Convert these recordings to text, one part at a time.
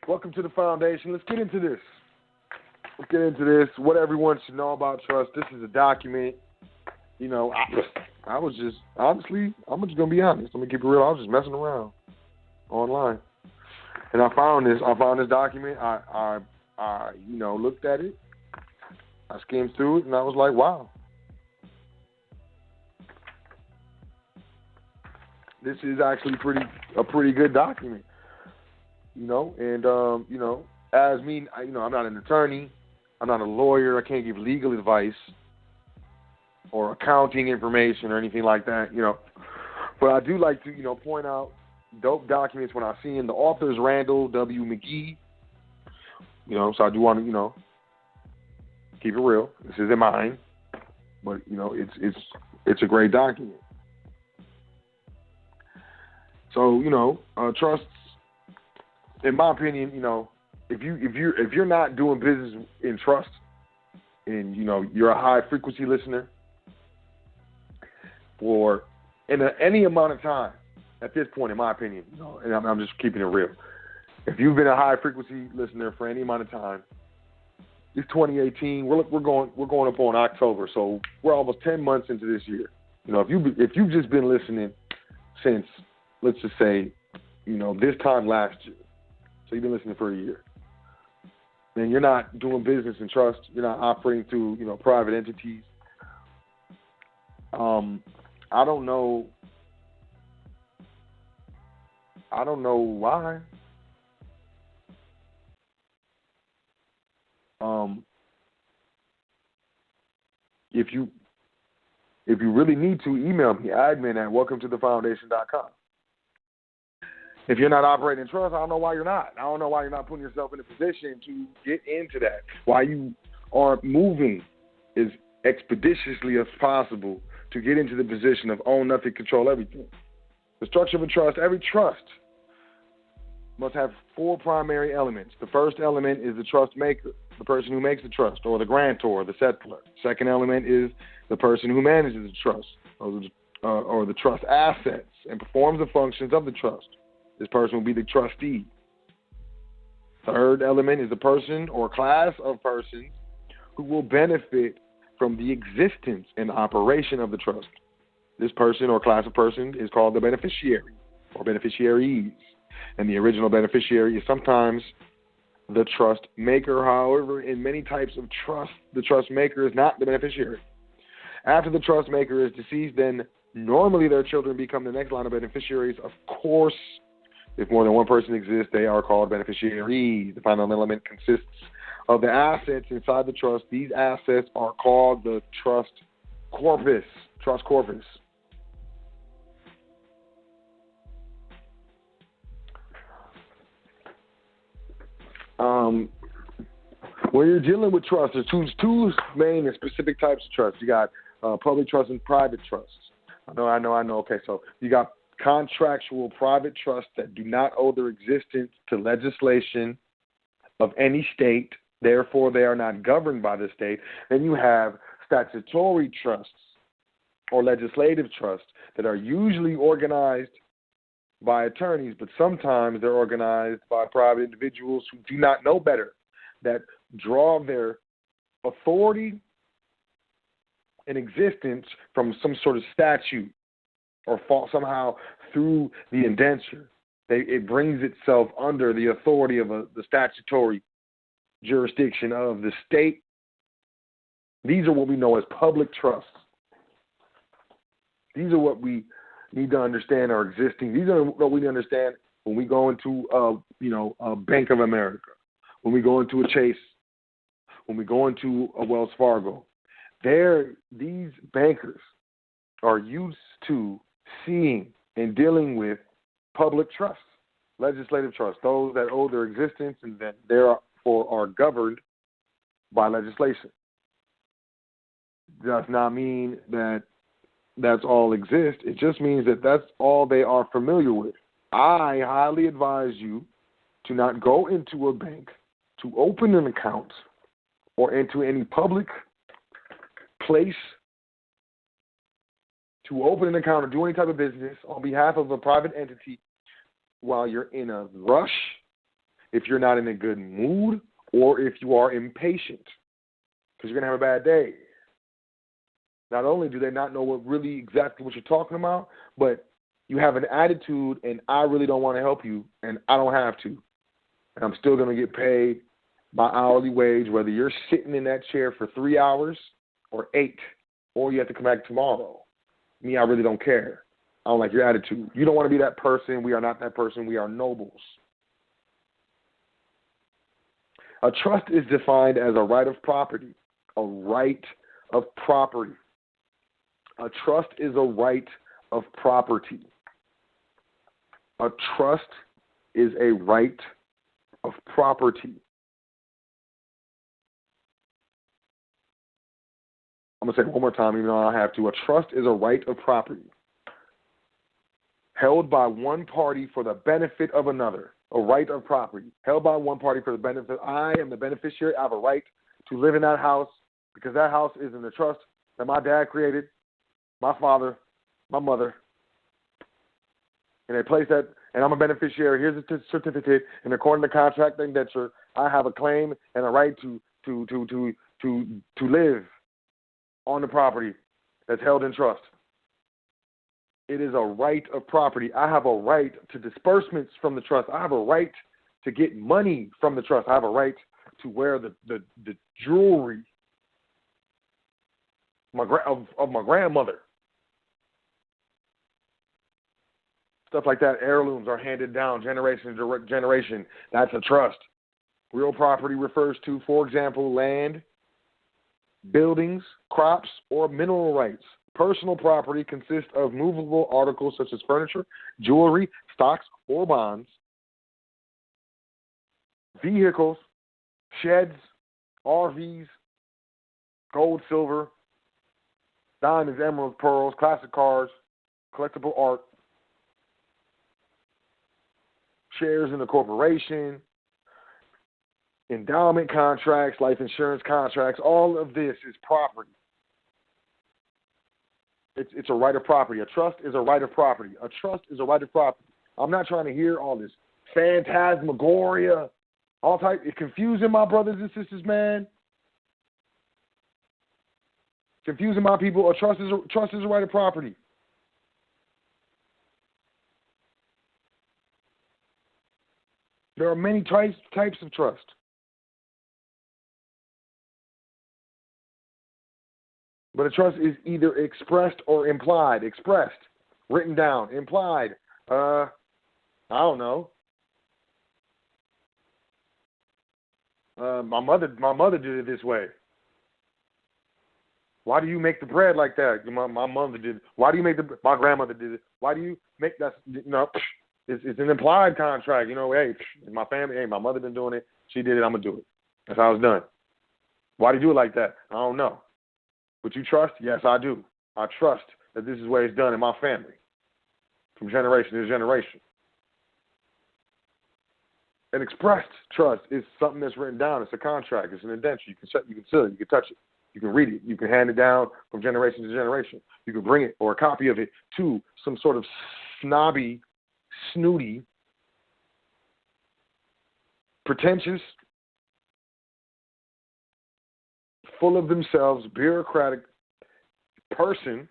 Welcome to the foundation. Let's get into this. What everyone should know about trust. This is a document. I was just, honestly, I'm just going to be honest. I'm going to keep it real. I was just messing around online. And I found this document. I looked at it. I skimmed through it, and I was like, wow. This is actually a pretty good document. As me, I'm not an attorney. I'm not a lawyer. I can't give legal advice or accounting information or anything like that, But I do like to, point out dope documents when I see them. The author is Randall W. McGee. So I do want to, keep it real. This isn't mine, but it's a great document. So trusts, in my opinion, if you're not doing business in trust, and you're a high frequency listener for any amount of time, at this point, in my opinion, and I'm just keeping it real. If you've been a high frequency listener for any amount of time, it's 2018. We're going up on October, so we're almost 10 months into this year. If you've just been listening since, let's just say, this time last year, so you've been listening for a year, then you're not doing business in trust. You're not operating through private entities. I don't know why. If you really need to, email me, admin@welcometothefoundation.com. If you're not operating in trust, I don't know why you're not. I don't know why you're not putting yourself in a position to get into that. Why you aren't moving as expeditiously as possible to get into the position of own nothing, control everything. The structure of a trust, every trust must have 4 primary elements. The first element is the trust maker, the person who makes the trust, or the grantor, the settlor. Second element is the person who manages the trust, or the trust assets, and performs the functions of the trust. This person will be the trustee. Third element is the person or class of persons who will benefit from the existence and operation of the trust. This person or class of persons is called the beneficiary or beneficiaries. And the original beneficiary is sometimes the trust maker. However, in many types of trust, the trust maker is not the beneficiary. After the trust maker is deceased, then normally their children become the next line of beneficiaries. Of course, if more than one person exists, they are called beneficiaries. The final element consists of the assets inside the trust. These assets are called the trust corpus. Trust corpus. When you're dealing with trust, there's two main and specific types of trust. You got public trust and private trusts. I know. Okay, so you got contractual private trusts that do not owe their existence to legislation of any state. Therefore, they are not governed by the state. Then you have statutory trusts or legislative trusts that are usually organized by attorneys, but sometimes they're organized by private individuals who do not know better, that draw their authority and existence from some sort of statute or fall somehow through the indenture. It brings itself under the authority of the statutory jurisdiction of the state. These are what we know as public trusts. These are what we need to understand are existing. These are what we understand when we go into a Bank of America, when we go into a Chase, when we go into a Wells Fargo. These bankers are used to seeing and dealing with public trusts, legislative trusts, those that owe their existence and that therefore are governed by legislation. Does not mean that that's all exists. It just means that that's all they are familiar with. I highly advise you to not go into a bank to open an account or into any public place to open an account or do any type of business on behalf of a private entity while you're in a rush, if you're not in a good mood or if you are impatient, because you're going to have a bad day. Not only do they not know exactly what you're talking about, but you have an attitude, and I really don't want to help you, and I don't have to. And I'm still going to get paid my hourly wage, whether you're sitting in that chair for 3 hours or 8, or you have to come back tomorrow. Me, I really don't care. I don't like your attitude. You don't want to be that person. We are not that person. We are nobles. A trust is defined as a right of property. A right of property. A trust is a right of property. A trust is a right of property. I'm going to say it one more time, even though I have to. A trust is a right of property held by one party for the benefit of another. A right of property held by one party for the benefit. I am the beneficiary. I have a right to live in that house because that house is in the trust that my dad created, my father, my mother. And they place that, and I'm a beneficiary. Here's the certificate, and according to contract and indenture, I have a claim and a right to live on the property that's held in trust. It is a right of property. I have a right to disbursements from the trust. I have a right to get money from the trust. I have a right to wear the jewelry of my grandmother. Stuff like that. Heirlooms are handed down generation to generation. That's a trust. Real property refers to, for example, land, buildings, crops, or mineral rights. Personal property consists of movable articles such as furniture, jewelry, stocks, or bonds. Vehicles, sheds, RVs, gold, silver, diamonds, emeralds, pearls, classic cars, collectible art, shares in the corporation, endowment contracts, life insurance contracts. All of this is property. It's a right of property. A trust is a right of property. A trust is a right of property. I'm not trying to hear all this phantasmagoria, all type. It's confusing my brothers and sisters, man. Confusing my people. A trust is a right of property. There are many types of trust. But a trust is either expressed or implied. Expressed, written down. Implied, I don't know. My mother did it this way. Why do you make the bread like that? My mother did it. Why do you make my grandmother did it? Why do you make that? No, it's an implied contract. Hey, my family, hey, my mother been doing it. She did it. I'm going to do it. That's how it's done. Why do you do it like that? I don't know. But you trust? Yes, I do. I trust that this is the way it's done in my family from generation to generation. An expressed trust is something that's written down. It's a contract. It's an indenture. You can seal it. You can touch it. You can read it. You can hand it down from generation to generation. You can bring it or a copy of it to some sort of snobby, snooty, pretentious, full of themselves, bureaucratic person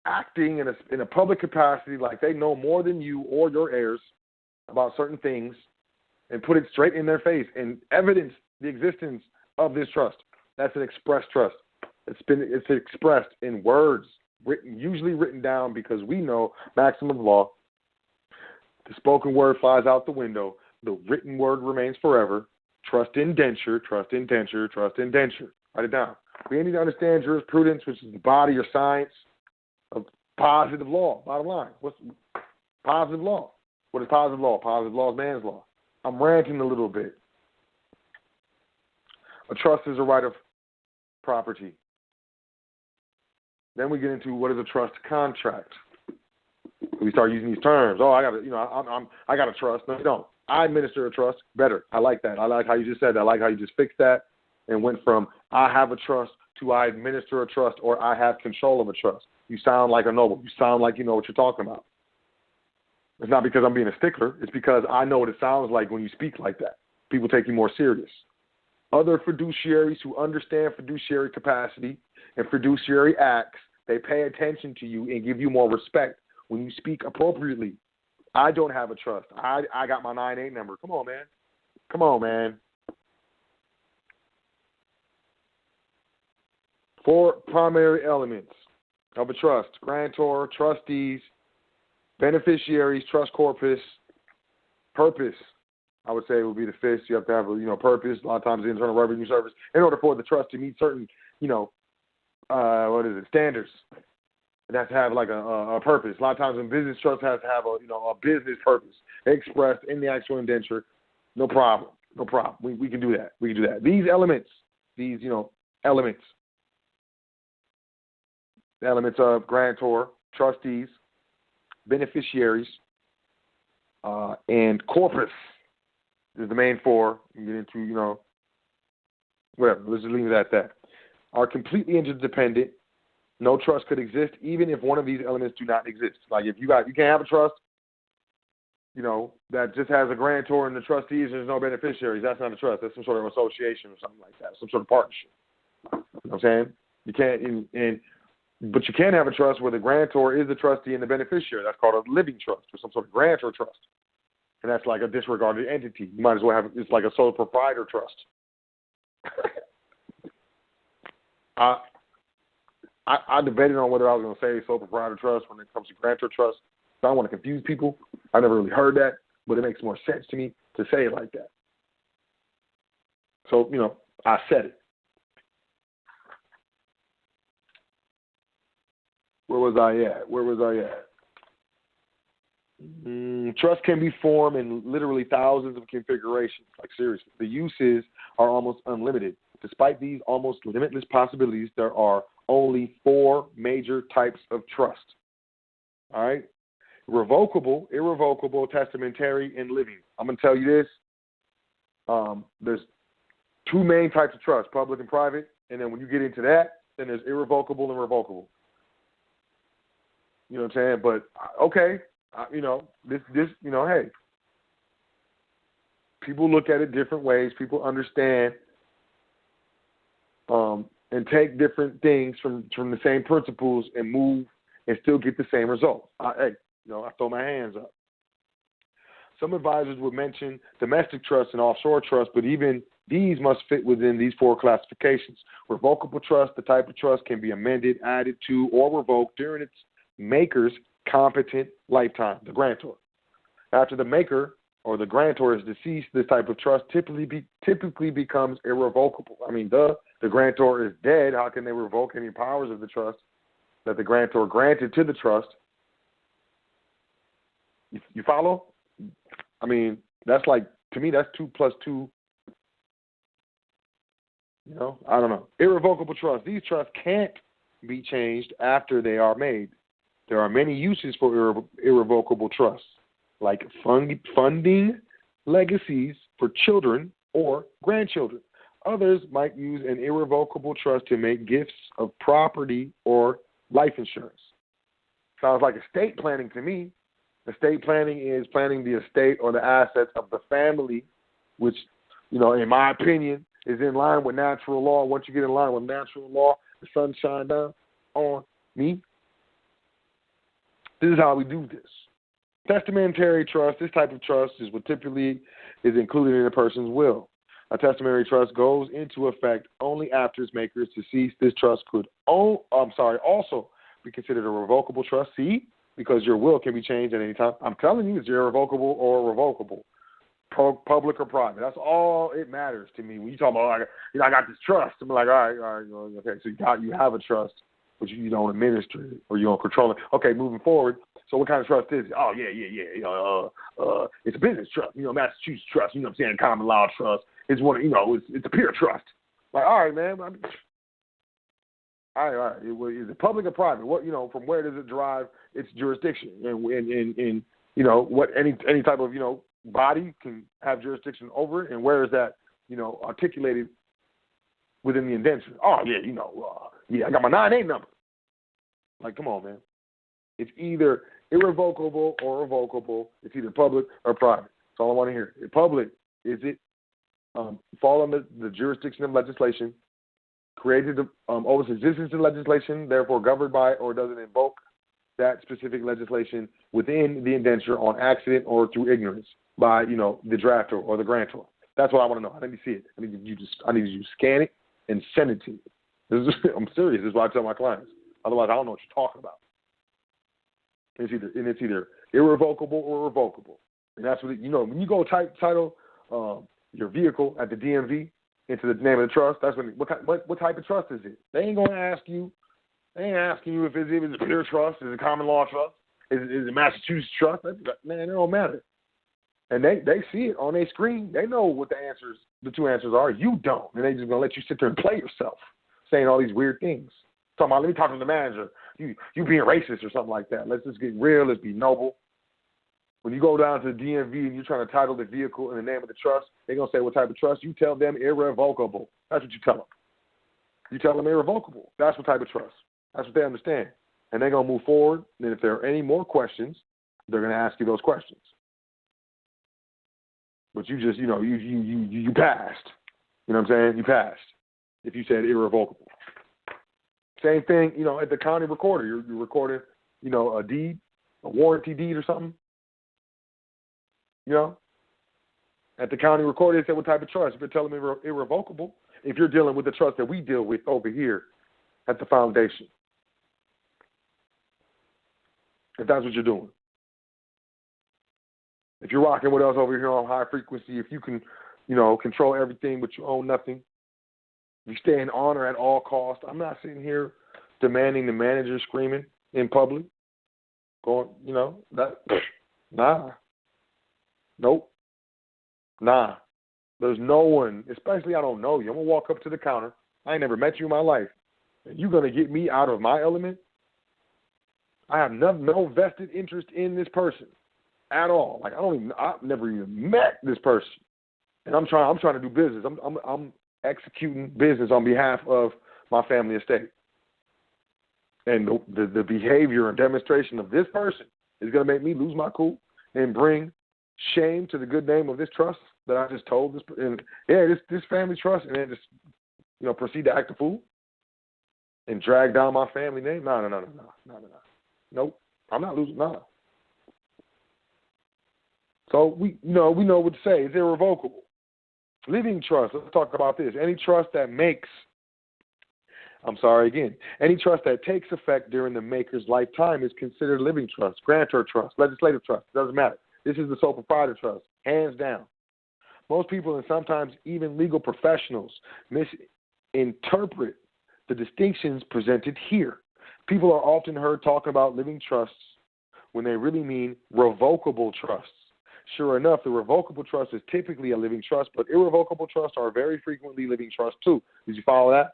acting in a public capacity like they know more than you or your heirs about certain things and put it straight in their face and evidence the existence of this trust. That's an express trust. It's expressed in words, usually written down because we know maximum law. The spoken word flies out the window. The written word remains forever. Trust indenture, trust indenture, trust indenture. Write it down. We need to understand jurisprudence, which is the body or science of positive law. Bottom line, what's positive law? What is positive law? Positive law is man's law. I'm ranting a little bit. A trust is a right of property. Then we get into what is a trust contract. We start using these terms. Oh, I got a trust. No, you don't. I administer a trust. Better. I like that. I like how you just said that. I like how you just fixed that and went from I have a trust to I administer a trust or I have control of a trust. You sound like a noble. You sound like you know what you're talking about. It's not because I'm being a stickler. It's because I know what it sounds like when you speak like that. People take you more serious. Other fiduciaries who understand fiduciary capacity and fiduciary acts, they pay attention to you and give you more respect when you speak appropriately. I don't have a trust. I got my 9(8) number. Come on, man. Come on, man. 4 primary elements of a trust: grantor, trustees, beneficiaries, trust corpus, purpose. I would say it would be the fifth. You have to have a purpose. A lot of times the Internal Revenue Service, in order for the trust to meet certain standards, it has to have like a purpose. A lot of times in business, trust has to have a business purpose expressed in the actual indenture. No problem. No problem. We can do that. We can do that. These elements, elements of grantor, trustees, beneficiaries, and corpus is the main 4. You get into, whatever. Let's just leave it at that. Are completely interdependent. No trust could exist even if one of these elements do not exist. Like if you can't have a trust, that just has a grantor and the trustees and there's no beneficiaries. That's not a trust. That's some sort of association or something like that. Some sort of partnership. You know what I'm saying? You can't, but you can have a trust where the grantor is the trustee and the beneficiary. That's called a living trust or some sort of grantor trust. And that's like a disregarded entity. You might as well have it's like a sole proprietor trust. I debated on whether I was going to say sole proprietor trust when it comes to grantor trust. I don't want to confuse people. I never really heard that, but it makes more sense to me to say it like that. So, I said it. Where was I at? Trust can be formed in literally thousands of configurations. Like, seriously. The uses are almost unlimited. Despite these almost limitless possibilities, there are only 4 major types of trust. All right? Revocable, irrevocable, testamentary, and living. I'm going to tell you this. There's 2 main types of trust, public and private. And then when you get into that, then there's irrevocable and revocable. You know what I'm saying? But, okay, hey, people look at it different ways. People understand and take different things from the same principles and move and still get the same results. I throw my hands up. Some advisors would mention domestic trust and offshore trust, but even these must fit within these 4 classifications. Revocable trust, the type of trust, can be amended, added to, or revoked during its maker's competent lifetime, the grantor. After the maker or the grantor is deceased, this type of trust typically becomes irrevocable. I mean, the grantor is dead. How can they revoke any powers of the trust that the grantor granted to the trust? You follow? I mean, that's like, to me, that's 2 plus 2. I don't know. Irrevocable trust. These trusts can't be changed after they are made. There are many uses for irrevocable trusts, like funding legacies for children or grandchildren. Others might use an irrevocable trust to make gifts of property or life insurance. Sounds like estate planning to me. Estate planning is planning the estate or the assets of the family, which, in my opinion, is in line with natural law. Once you get in line with natural law, the sun shine down on me. This is how we do this. Testamentary trust, this type of trust is what typically is included in a person's will. A testamentary trust goes into effect only after its maker is deceased. This trust could also be considered a revocable trust. See, because your will can be changed at any time. I'm telling you, it's irrevocable or revocable, public or private. That's all it matters to me. When you talk about, I got this trust, I'm like, all right, okay, so you have a trust, but you don't administer it or you don't control it. Okay, moving forward. So what kind of trust is it? Oh, yeah. It's a business trust. Massachusetts trust. You know what I'm saying? Common law trust. It's one. It's a peer trust. Like, all right, man. All right. Is it public or private? What from where does it derive its jurisdiction? And what any type of body can have jurisdiction over it, and where is that articulated within the indenture? Oh yeah, I got my 9(8) number. Like, come on, man. It's either irrevocable or revocable. It's either public or private. That's all I want to hear. Public, is it fall under the jurisdiction of legislation, created owes existence in legislation, therefore governed by, or doesn't invoke that specific legislation within the indenture on accident or through ignorance by, the drafter or the grantor. That's what I want to know. I need to see it. I need you to scan it and send it to me. I'm serious. This is what I tell my clients. Otherwise, I don't know what you're talking about. It's either irrevocable or revocable. And that's what when you go title your vehicle at the DMV into the name of the trust. That's what type of trust is it? They ain't gonna ask you. They ain't asking you if it's a pure trust, is it a common law trust, is it Massachusetts trust? Man, it don't matter. And they see it on their screen. They know what the two answers are. You don't, and they just gonna let you sit there and play yourself, saying all these weird things. Talking about, let me talk to the manager. You being racist or something like that. Let's just get real. Let's be noble. When you go down to the DMV and you're trying to title the vehicle in the name of the trust, they're going to say what type of trust. You tell them irrevocable. That's what you tell them. You tell them irrevocable. That's what type of trust. That's what they understand. And they're going to move forward. And if there are any more questions, they're going to ask you those questions. But you just, you passed. You know what I'm saying? You passed if you said irrevocable. Same thing, at the county recorder. You're recording, a deed, a warranty deed or something. At the county recorder, they say what type of trust. If you're telling me irrevocable, if you're dealing with the trust that we deal with over here at the foundation, if that's what you're doing. If you're rocking with us over here on high frequency, if you can, control everything but you own nothing, you stay in honor at all costs. I'm not sitting here demanding the manager screaming in public. Going, nah. Nope. Nah. There's no one, especially I don't know you. I'm going to walk up to the counter. I ain't never met you in my life. And you're going to get me out of my element? I have no vested interest in this person at all. Like, I've never even met this person. And I'm trying to do business. I'm executing business on behalf of my family estate. And the behavior and demonstration of this person is going to make me lose my cool and bring shame to the good name of this trust that I just told this. And this family trust, and then just proceed to act a fool and drag down my family name. No. Nope, I'm not losing. No. So we know what to say. It's irrevocable. Living trust. Let's talk about this. Any trust that any trust that takes effect during the maker's lifetime is considered living trust, grantor trust, legislative trust. Doesn't matter. This is the sole proprietor trust, hands down. Most people, and sometimes even legal professionals, misinterpret the distinctions presented here. People are often heard talking about living trusts when they really mean revocable trusts. Sure enough, the revocable trust is typically a living trust, but irrevocable trusts are very frequently living trusts too. Did you follow that?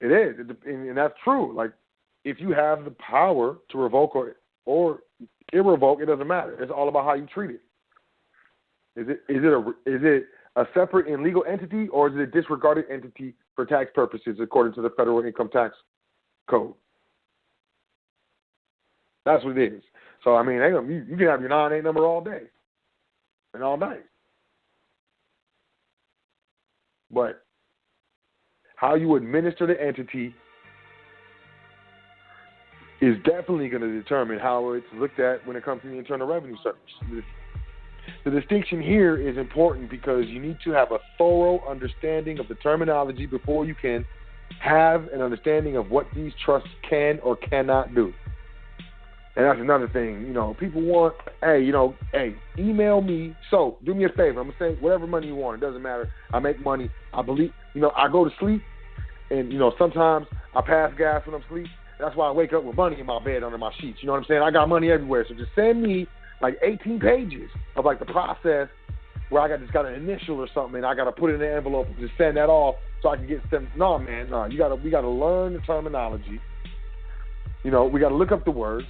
It is, and that's true. Like, if you have the power to revoke or irrevoke, it doesn't matter. It's all about how you treat it. Is it a separate and legal entity, or is it a disregarded entity for tax purposes according to the federal income tax code? That's what it is. So, I mean, you can have your 9(8) number all day and all night. But how you administer the entity is definitely going to determine how it's looked at when it comes to the Internal Revenue Service. The distinction here is important because you need to have a thorough understanding of the terminology before you can have an understanding of what these trusts can or cannot do. And that's another thing, people want, email me. So do me a favor. I'm going to say whatever money you want. It doesn't matter. I make money. I believe, I go to sleep and, sometimes I pass gas when I'm asleep. That's why I wake up with money in my bed under my sheets. You know what I'm saying? I got money everywhere. So just send me like 18 pages of like the process where I just got an initial or something and I got to put it in an envelope and just send that off so I can get some. No, man, no. We got to learn the terminology. We got to look up the words.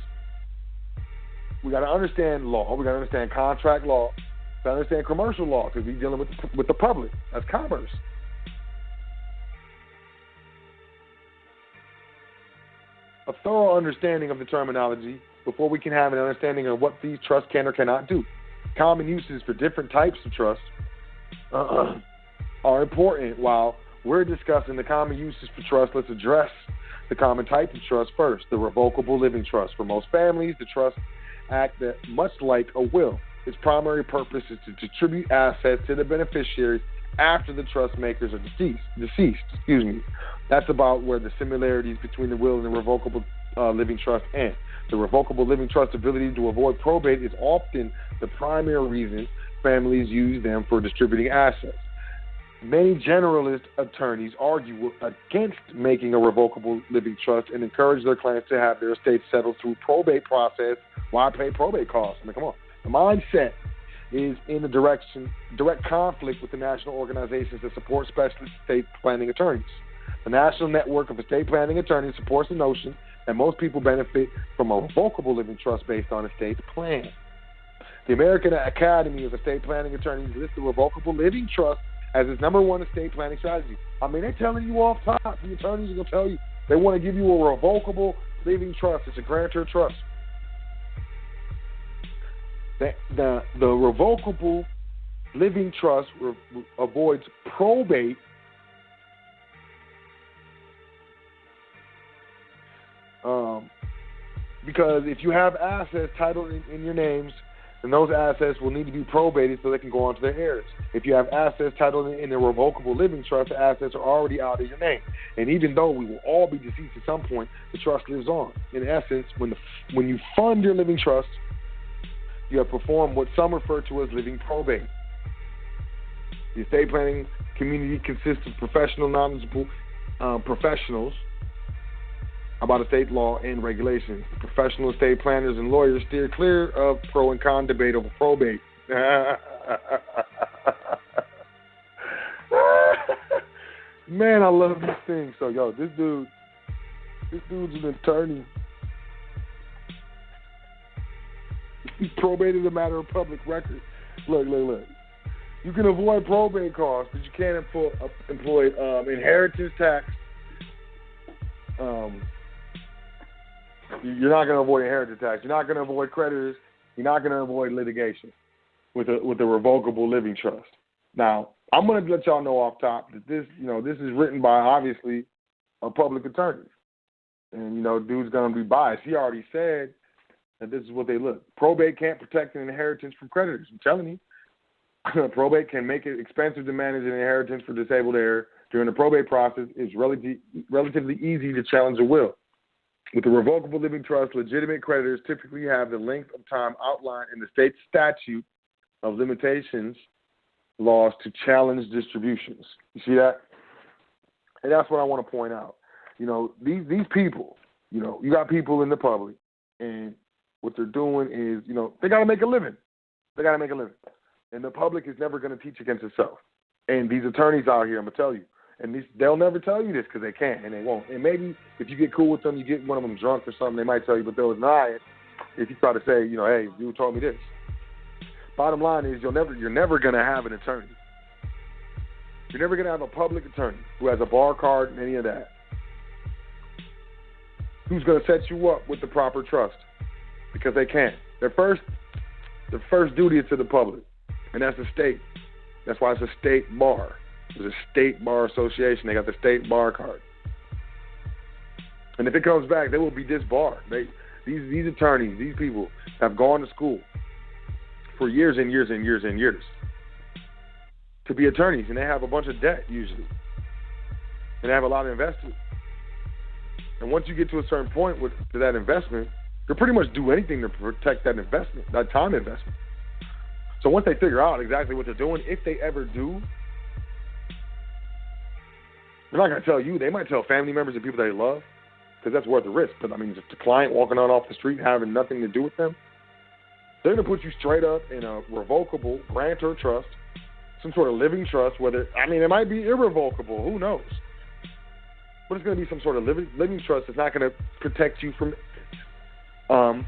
We got to understand law. We got to understand contract law. We got to understand commercial law because we're dealing with the public. That's commerce. A thorough understanding of the terminology before we can have an understanding of what these trusts can or cannot do. Common uses for different types of trusts are important. While we're discussing the common uses for trust, let's address the common type of trust first, the revocable living trust. For most families, the trust act that much like a will. Its primary purpose is to distribute assets to the beneficiaries after the trust makers are deceased. That's about where the similarities between the will and the revocable living trust end. The revocable living trust's ability to avoid probate is often the primary reason families use them for distributing assets. Many generalist attorneys argue against making a revocable living trust and encourage their clients to have their estate settled through probate process. Why pay probate costs? I mean, come on. The mindset is in a direct conflict with the national organizations that support specialist estate planning attorneys. The National Network of Estate Planning Attorneys supports the notion that most people benefit from a revocable living trust based on estate plan. The American Academy of Estate Planning Attorneys lists the revocable living trust as its number one estate planning strategy. I mean, they're telling you off top. The attorneys are going to tell you they want to give you a revocable living trust. It's a grantor trust. The revocable living trust avoids probate because if you have assets titled in your names, then those assets will need to be probated so they can go on to their heirs. If you have assets titled in a revocable living trust, the assets are already out of your name. And even though we will all be deceased at some point, the trust lives on. In essence, when you fund your living trust, you have performed what some refer to as living probate. The estate planning community consists of professional, knowledgeable professionals about estate law and regulations. The professional estate planners and lawyers steer clear of pro and con debate over probate. Man, I love these things. So, yo, this dude's an attorney. Probate is a matter of public record. Look. You can avoid probate costs, but you can't employ inheritance tax. You're not going to avoid inheritance tax. You're not going to avoid creditors. You're not going to avoid litigation with a revocable living trust. Now, I'm going to let y'all know off top that this is written by obviously a public attorney, and dude's going to be biased. He already said that this is what they look. Probate can't protect an inheritance from creditors. I'm telling you, probate can make it expensive to manage an inheritance for disabled heir. During the probate process, it's relatively easy to challenge a will. With a revocable living trust, legitimate creditors typically have the length of time outlined in the state statute of limitations laws to challenge distributions. You see that? And that's what I want to point out. These people, you got people in the public, and what they're doing is, they got to make a living. And the public is never going to teach against itself. And these attorneys out here, I'm going to tell you, and they'll never tell you this because they can't and they won't. And maybe if you get cool with them, you get one of them drunk or something, they might tell you, but they'll deny it if you try to say, hey, you told me this. Bottom line is you're never going to have an attorney. You're never going to have a public attorney who has a bar card and any of that, who's going to set you up with the proper trust, because they can't. The first duty is to the public, and that's the state. That's why it's a state bar. There's a state bar association. They got the state bar card. And if it comes back, they will be disbarred. These attorneys, these people have gone to school for years and years and years and years to be attorneys, and they have a bunch of debt usually. And they have a lot invested. And once you get to a certain point with that investment, they'll pretty much do anything to protect that investment, that time investment. So once they figure out exactly what they're doing, if they ever do, they're not going to tell you. They might tell family members and people they love, because that's worth the risk. But, just the client walking on off the street having nothing to do with them, they're going to put you straight up in a revocable grantor trust, some sort of living trust, it might be irrevocable. Who knows? But it's going to be some sort of living trust that's not going to protect you from 100%.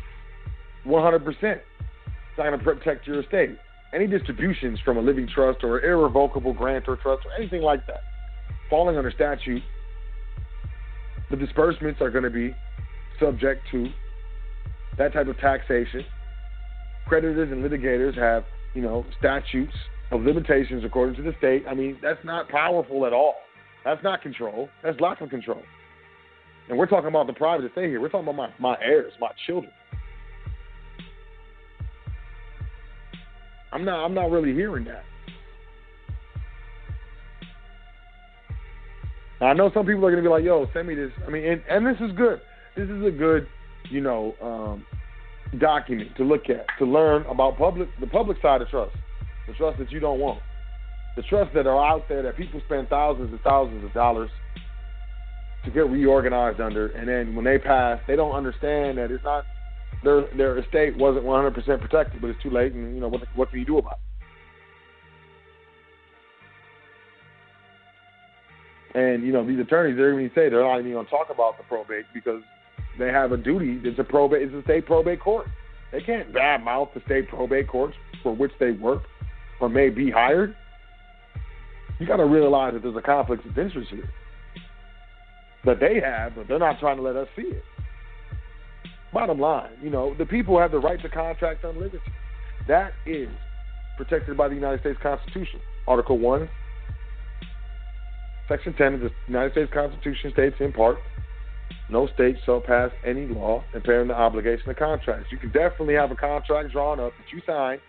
It's not going to protect your estate. Any distributions from a living trust or irrevocable grantor trust or anything like that, falling under statute, the disbursements are going to be subject to that type of taxation. Creditors and litigators have, statutes of limitations according to the state. I mean, that's not powerful at all. That's not control. That's lack of control. And we're talking about the private estate here. We're talking about my heirs, my children. I'm not really hearing that. Now, I know some people are going to be like, yo, send me this. I mean, and this is good. This is a good, document to look at, to learn about the public side of trust, the trust that you don't want, the trusts that are out there that people spend thousands and thousands of dollars to get reorganized under, and then when they pass, they don't understand that it's not their estate wasn't 100% protected, but it's too late, and what can you do about it? And these attorneys, they're going to say they're not even going to talk about the probate because they have a duty. It's a state probate court. They can't badmouth the state probate courts for which they work or may be hired. You got to realize that there's a conflict of interest here that they have, but they're not trying to let us see it. Bottom line, the people have the right to contract unlimited. That is protected by the United States Constitution. Article 1, Section 10 of the United States Constitution states in part, no state shall pass any law impairing the obligation of contracts. You can definitely have a contract drawn up that you sign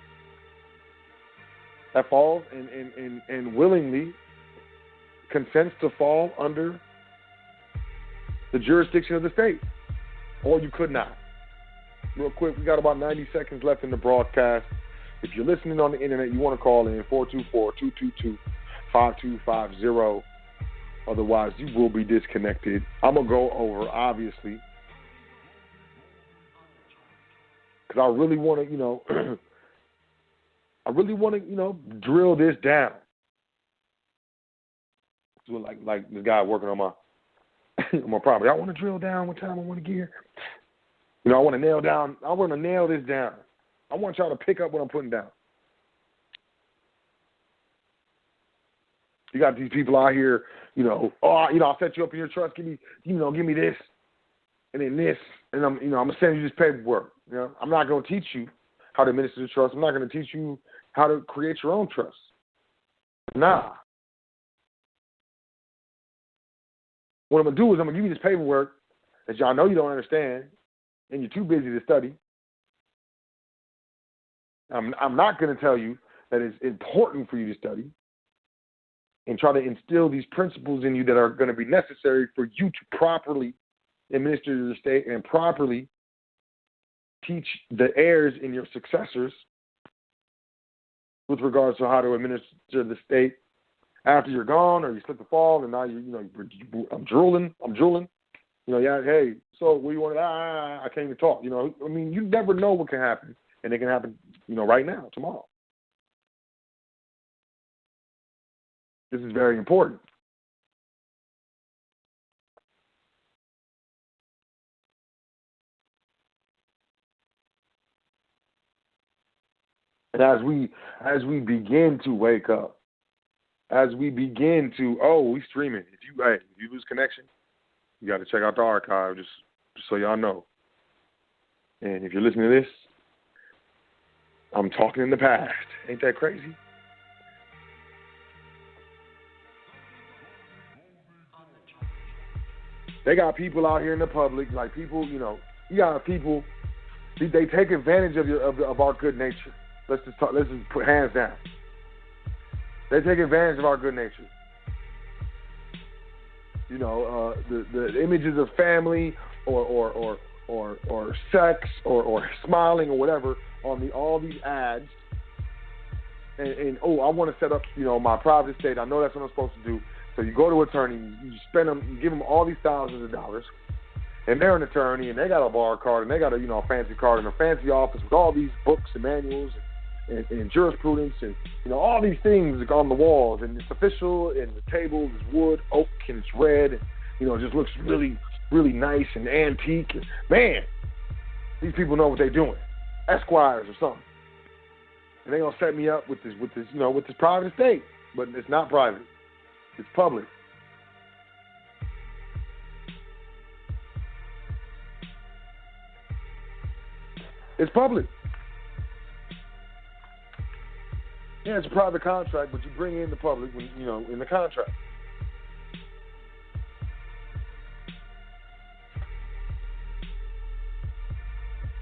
that falls and willingly consents to fall under the jurisdiction of the state, or you could not. Real quick, we got about 90 seconds left in the broadcast. If you're listening on the internet, you want to call in 424-222-5250. Otherwise, you will be disconnected. I'm going to go over, obviously, because I really want to, drill this down. So like this guy working on my property. I want to drill down what time I want to get here. I want to nail this down. I want y'all to pick up what I'm putting down. You got these people out here, I'll set you up in your trust. Give me this, and then this, and I'm gonna send you this paperwork. I'm not gonna teach you how to administer the trust. I'm not gonna teach you how to create your own trust. Nah. What I'm gonna do is I'm gonna give you this paperwork that y'all know you don't understand, and you're too busy to study. I'm not gonna tell you that it's important for you to study and try to instill these principles in you that are going to be necessary for you to properly administer the state and properly teach the heirs and your successors with regards to how to administer the state after you're gone or you slip and fall and now I'm drooling. Hey, so what do you want to? I can't even talk. You never know what can happen, and it can happen, right now, tomorrow. This is very important. And as we begin to wake up, as we begin to, we streaming. If you lose connection, you got to check out the archive just so y'all know. And if you're listening to this, I'm talking in the past. Ain't that crazy? They got people out here in the public, like people, you got people, they take advantage of our good nature. Let's just put hands down. They take advantage of our good nature. The images of family or sex or smiling or whatever on all these ads. And I want to set up, my private estate. I know that's what I'm supposed to do. So you go to an attorney, you spend them, you give them all these thousands of dollars, and they're an attorney, and they got a bar card, and they got a fancy card, and a fancy office with all these books and manuals and jurisprudence, and all these things on the walls, and it's official, and the table is wood, oak, and it's red, and it just looks really, really nice and antique. And, man, these people know what they're doing, Esquires or something, and they're gonna set me up with this private estate, but it's not private. It's public. It's public. Yeah, it's a private contract, but you bring in the public when, in the contract.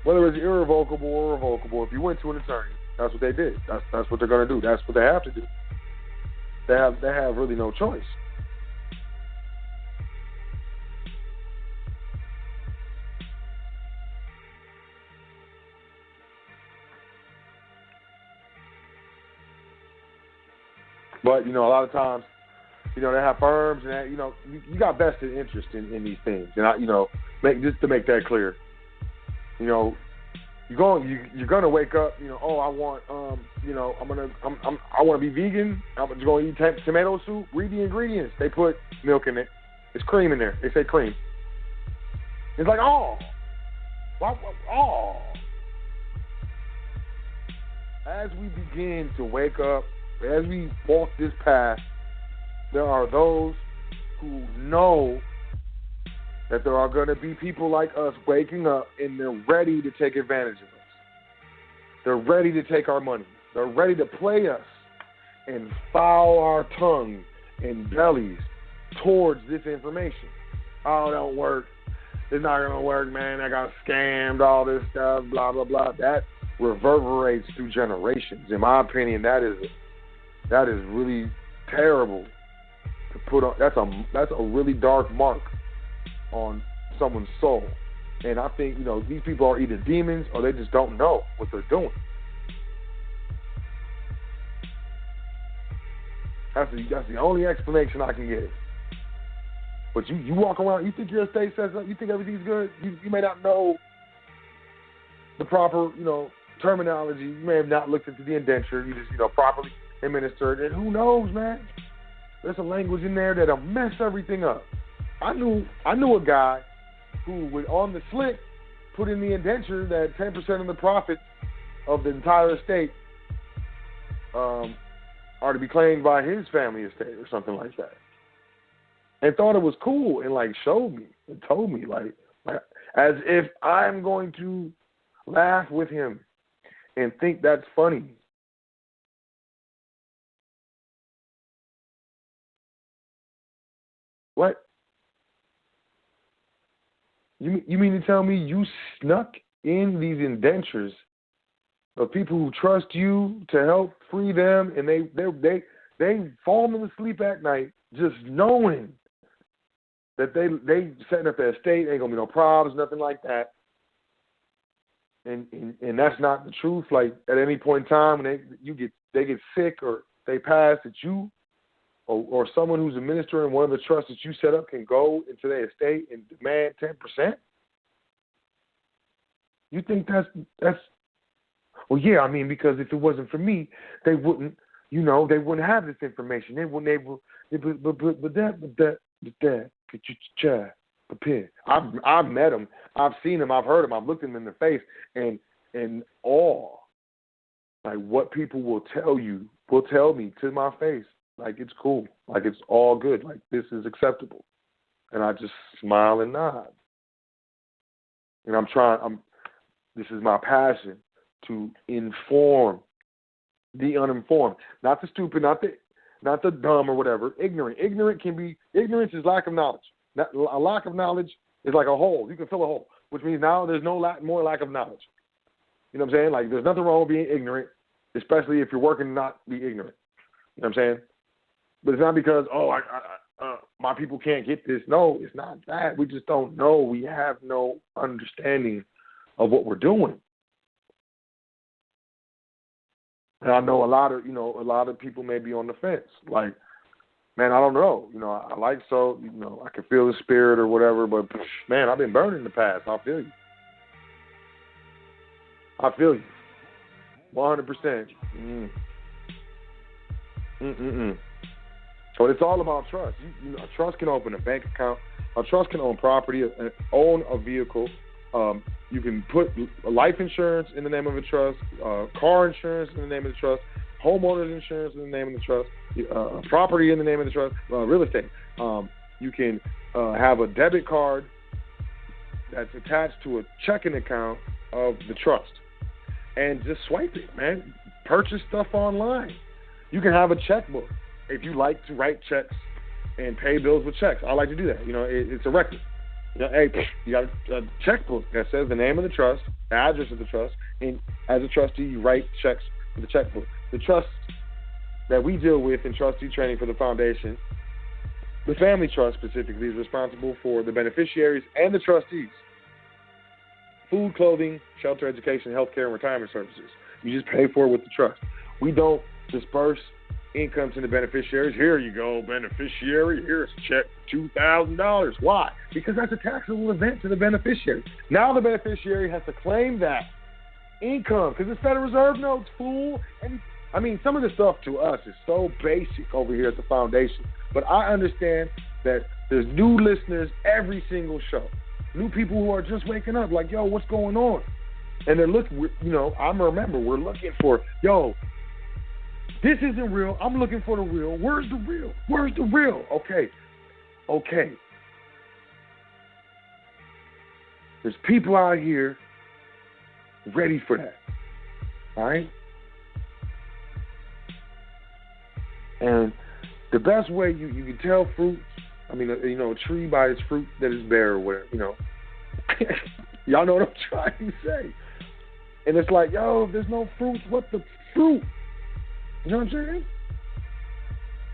Whether it's irrevocable or revocable, if you went to an attorney, that's what they did. That's what they're going to do. That's what they have to do. They have really no choice. But, a lot of times, they have firms and, you got vested interest in these things. And, just to make that clear, you're gonna wake up, I want, I want to be vegan. I'm just gonna eat tomato soup. Read the ingredients. They put milk in it. It's cream in there. They say cream. It's like, As we begin to wake up, as we walk this path, there are those who know that there are going to be people like us waking up, and they're ready to take advantage of us. They're ready to take our money. They're ready to play us and foul our tongue and bellies towards this information. Oh, it don't work. It's not going to work, man. I got scammed, all this stuff, blah, blah, blah. That reverberates through generations. In my opinion, that is really terrible to put on. That's a really dark mark on someone's soul. And I think, these people are either demons or they just don't know what they're doing. That's the only explanation I can give. But you walk around, you think your estate says something, you think everything's good, you may not know the proper, terminology. You may have not looked into the indenture. You just, properly administered it. Who knows, man? There's a language in there that'll mess everything up. I knew a guy who would, on the slip, put in the indenture that 10% of the profits of the entire estate are to be claimed by his family estate or something like that. And thought it was cool and, showed me and told me, as if I'm going to laugh with him and think that's funny. What? You mean to tell me you snuck in these indentures of people who trust you to help free them, and they falling asleep at night just knowing that they setting up their estate, ain't gonna be no problems, nothing like that. And that's not the truth. At any point in time when they get sick or they pass, that you or someone who's administering one of the trusts that you set up can go into their estate and demand 10%? You think that's well, yeah, because if it wasn't for me, they wouldn't, they wouldn't have this information. They wouldn't able, I've met them, I've seen them, I've heard them, I've looked them in the face, and in awe, what people will tell me to my face. It's cool. It's all good. This is acceptable. And I just smile and nod. And this is my passion, to inform the uninformed. Not the stupid, not the dumb or whatever. Ignorant. Ignorance is lack of knowledge. A lack of knowledge is like a hole. You can fill a hole, which means now there's no more lack of knowledge. You know what I'm saying? There's nothing wrong with being ignorant, especially if you're working to not be ignorant. You know what I'm saying? But it's not because, my people can't get this. No, it's not that. We just don't know. We have no understanding of what we're doing. And I know a lot of people may be on the fence. Man, I don't know. I like so, I can feel the spirit or whatever, but man, I've been burned in the past. I feel you. 100%. But it's all about trust. A trust can open a bank account. A trust can own property, own a vehicle. You can put life insurance in the name of a trust, car insurance in the name of the trust, homeowners insurance in the name of the trust, property in the name of the trust, real estate. You can have a debit card that's attached to a checking account of the trust. and just swipe it, man. Purchase stuff online. You can have a checkbook if you like to write checks and pay bills with checks. I like to do that. It's a record. Hey, you got a checkbook that says the name of the trust, the address of the trust, and as a trustee, you write checks with the checkbook. The trust that we deal with in trustee training for the foundation, the family trust specifically, is responsible for the beneficiaries and the trustees. Food, clothing, shelter, education, healthcare, and retirement services. You just pay for it with the trust. We don't disperse income to the beneficiaries. Here you go, beneficiary. Here's a check for $2,000. Why? Because that's a taxable event to the beneficiary. Now the beneficiary has to claim that income because it's Federal Reserve notes, fool. And I mean, some of the stuff to us is so basic over here at the foundation. But I understand that there's new listeners every single show. New people who are just waking up like, yo, what's going on? And they're looking, remember, we're looking for, yo, this isn't real. I'm looking for the real. Where's the real? Where's the real? Okay. There's people out here ready for that. All right? And the best way you can tell fruits, a tree by its fruit that is bare or whatever, Y'all know what I'm trying to say. And it's like, yo, if there's no fruits, what the fruit? You know what I'm saying?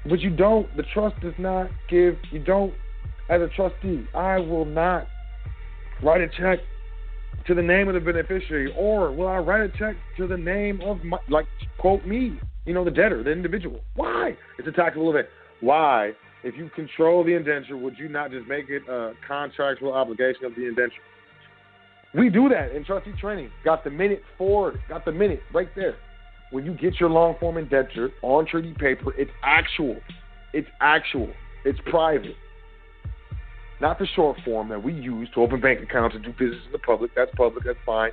But the trust does not give, as a trustee, I will not write a check to the name of the beneficiary, or will I write a check to the name of, quote me, the debtor, the individual. Why? It's a taxable event. Why? If you control the indenture, would you not just make it a contractual obligation of the indenture? We do that in trustee training. Got the minute forward. Got the minute right there. When you get your long form indenture on treaty paper, it's actual. It's actual. It's private. Not the short form that we use to open bank accounts and do business in the public. That's public. That's fine.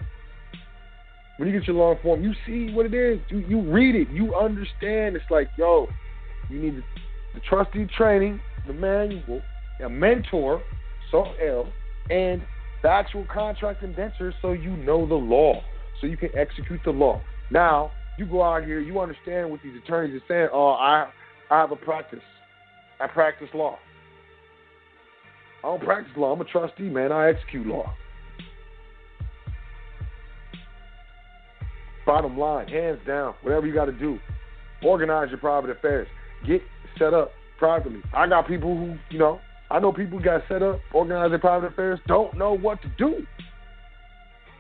When you get your long form, you see what it is. You read it. You understand. It's like, yo, you need the trustee training, the manual, a mentor, and the actual contract indenture so you know the law, so you can execute the law. Now, you go out here, you understand what these attorneys are saying. Oh, I have a practice. I practice law. I don't practice law. I'm a trustee, man. I execute law. Bottom line, hands down, whatever you got to do, organize your private affairs. Get set up privately. I got people who, I know people who got set up, organize their private affairs, don't know what to do.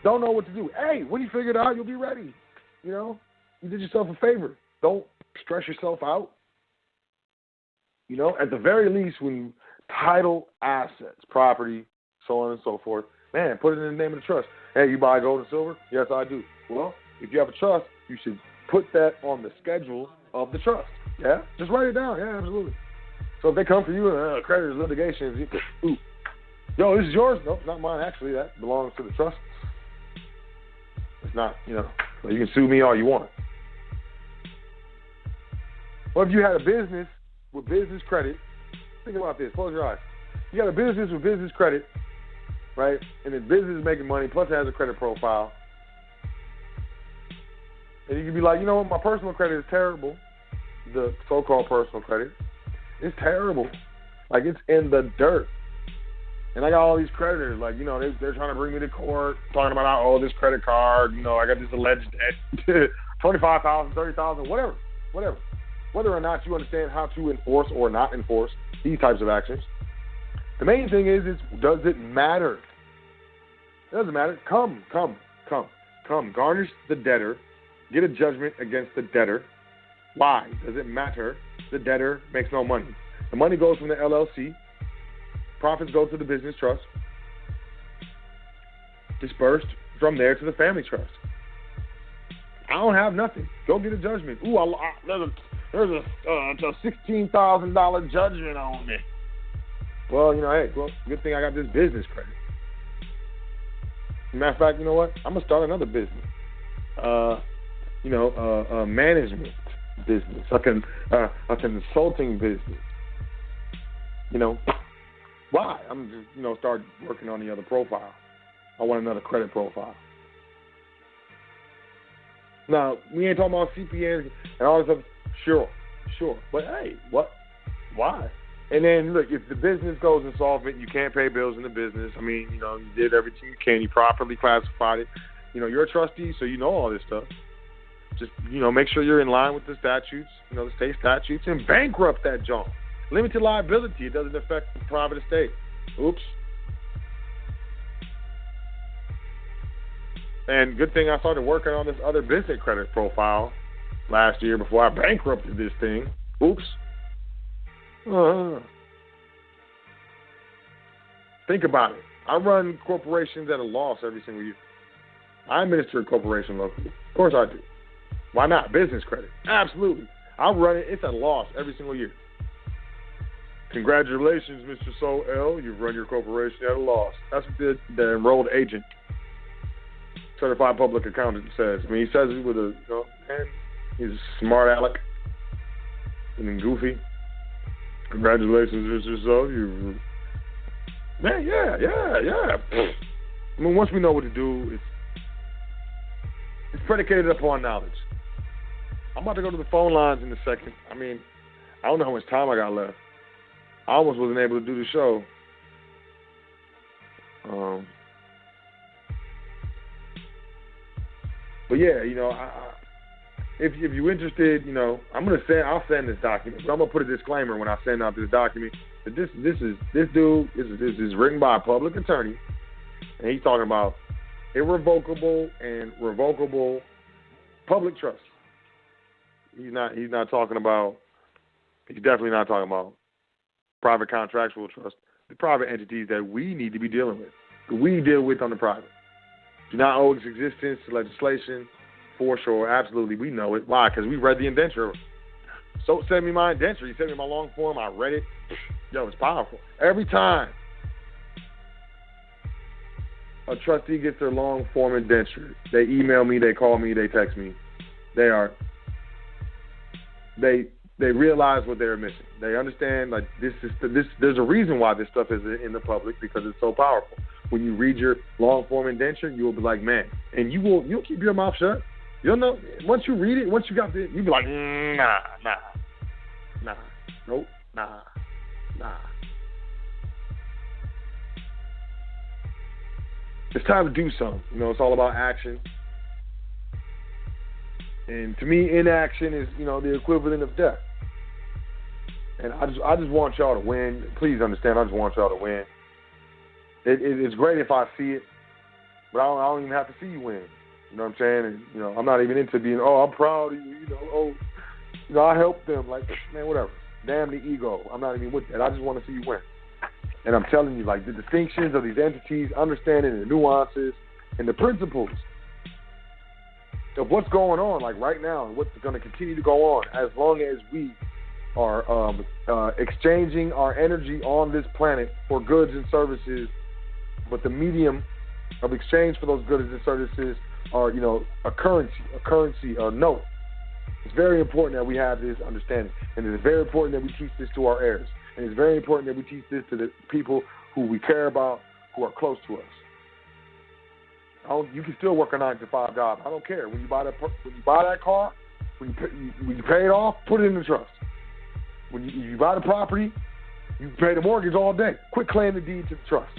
Don't know what to do. Hey, when you figure it out, you'll be ready. You did yourself a favor. Don't stress yourself out. At the very least, when you title assets, property, so on and so forth, man, put it in the name of the trust. Hey, you buy gold and silver? Yes, I do. Well, if you have a trust, you should put that on the schedule of the trust. Yeah? Just write it down. Yeah, absolutely. So if they come for you, creditors, litigation, ooh, yo, this is yours. No, not mine, actually. That belongs to the trust. It's not, so you can sue me all you want. Well, if you had a business with business credit, think about this. Close your eyes. You got a business with business credit, right? And the business is making money, plus it has a credit profile. And you can be like, you know what, my personal credit is terrible. The so-called personal credit. It's terrible. Like, it's in the dirt. And I got all these creditors, like, they're trying to bring me to court, talking about how, this credit card, I got this alleged debt, $25,000, $30,000, whatever. Whether or not you understand how to enforce or not enforce these types of actions. The main thing is does it matter? It doesn't matter. Come. Garnish the debtor. Get a judgment against the debtor. Why? Does it matter? The debtor makes no money. The money goes from the LLC. Profits go to the business trust. Dispersed from there to the family trust. I don't have nothing. Go get a judgment. Ooh, there's a $16,000 judgment on me. Well, good thing I got this business credit. Matter of fact, you know what? I'm gonna start another business. A management business, a consulting business. Why? I'm just, start working on the other profile. I want another credit profile. Now, we ain't talking about CPNs and all this stuff. Sure. But, hey, what? Why? And then, look, if the business goes insolvent, you can't pay bills in the business. I mean, you did everything you can. You properly classified it. You're a trustee, so you know all this stuff. Just, make sure you're in line with the statutes, the state statutes, and bankrupt that junk. Limited liability. It doesn't affect the private estate. Oops. And good thing I started working on this other business credit profile last year before I bankrupted this thing. Oops. Think about it. I run corporations at a loss every single year. I administer a corporation locally. Of course I do. Why not? Business credit. Absolutely. I run it. It's at a loss every single year. Congratulations, Mr. Sol L. You've run your corporation at a loss. That's what the enrolled agent, certified public accountant says. I mean, he says it with a, man, he's a smart aleck and then goofy. Congratulations, Mr. Sol. Man, yeah. I mean, once we know what to do, it's predicated upon knowledge. I'm about to go to the phone lines in a second. I mean, I don't know how much time I got left. I almost wasn't able to do the show. But yeah, if you're interested, I'll send this document. But I'm gonna put a disclaimer when I send out this document that this is written by a public attorney, and he's talking about irrevocable and revocable public trust. He's definitely not talking about private contractual trust, the private entities that we need to be dealing with, that we deal with on the private. Do not owe its existence to legislation, for sure, absolutely. We know it. Why? Because we read the indenture. So sent me my indenture. He sent me my long form. I read it. Yo, it's powerful. Every time a trustee gets their long form indenture, they email me, they call me, they text me. They realize what they're missing. They understand, like, there's a reason why this stuff is in the public, because it's so powerful. When you read your long form indenture, you will be like, man, and you'll keep your mouth shut. You'll know, once you read it, once you got you'll be like, nah. It's time to do something. It's all about action. And to me, inaction is, the equivalent of death. And I just want y'all to win. Please understand, I just want y'all to win. It's great if I see it, but I don't even have to see you win. You know what I'm saying? And, I'm not even into being, I'm proud of you, I helped them. Like, man, whatever. Damn the ego. I'm not even with that. I just want to see you win. And I'm telling you, like, the distinctions of these entities, understanding the nuances and the principles of what's going on, like right now, and what's going to continue to go on as long as we are exchanging our energy on this planet for goods and services, but the medium of exchange for those goods and services are, a currency, a note. It's very important that we have this understanding, and it's very important that we teach this to our heirs, and it's very important that we teach this to the people who we care about, who are close to us. You can still work a 9-to-5 job. I don't care. When you buy that car, when you pay it off, put it in the trust. When you buy the property, you pay the mortgage all day. Quit claiming the deed to the trust.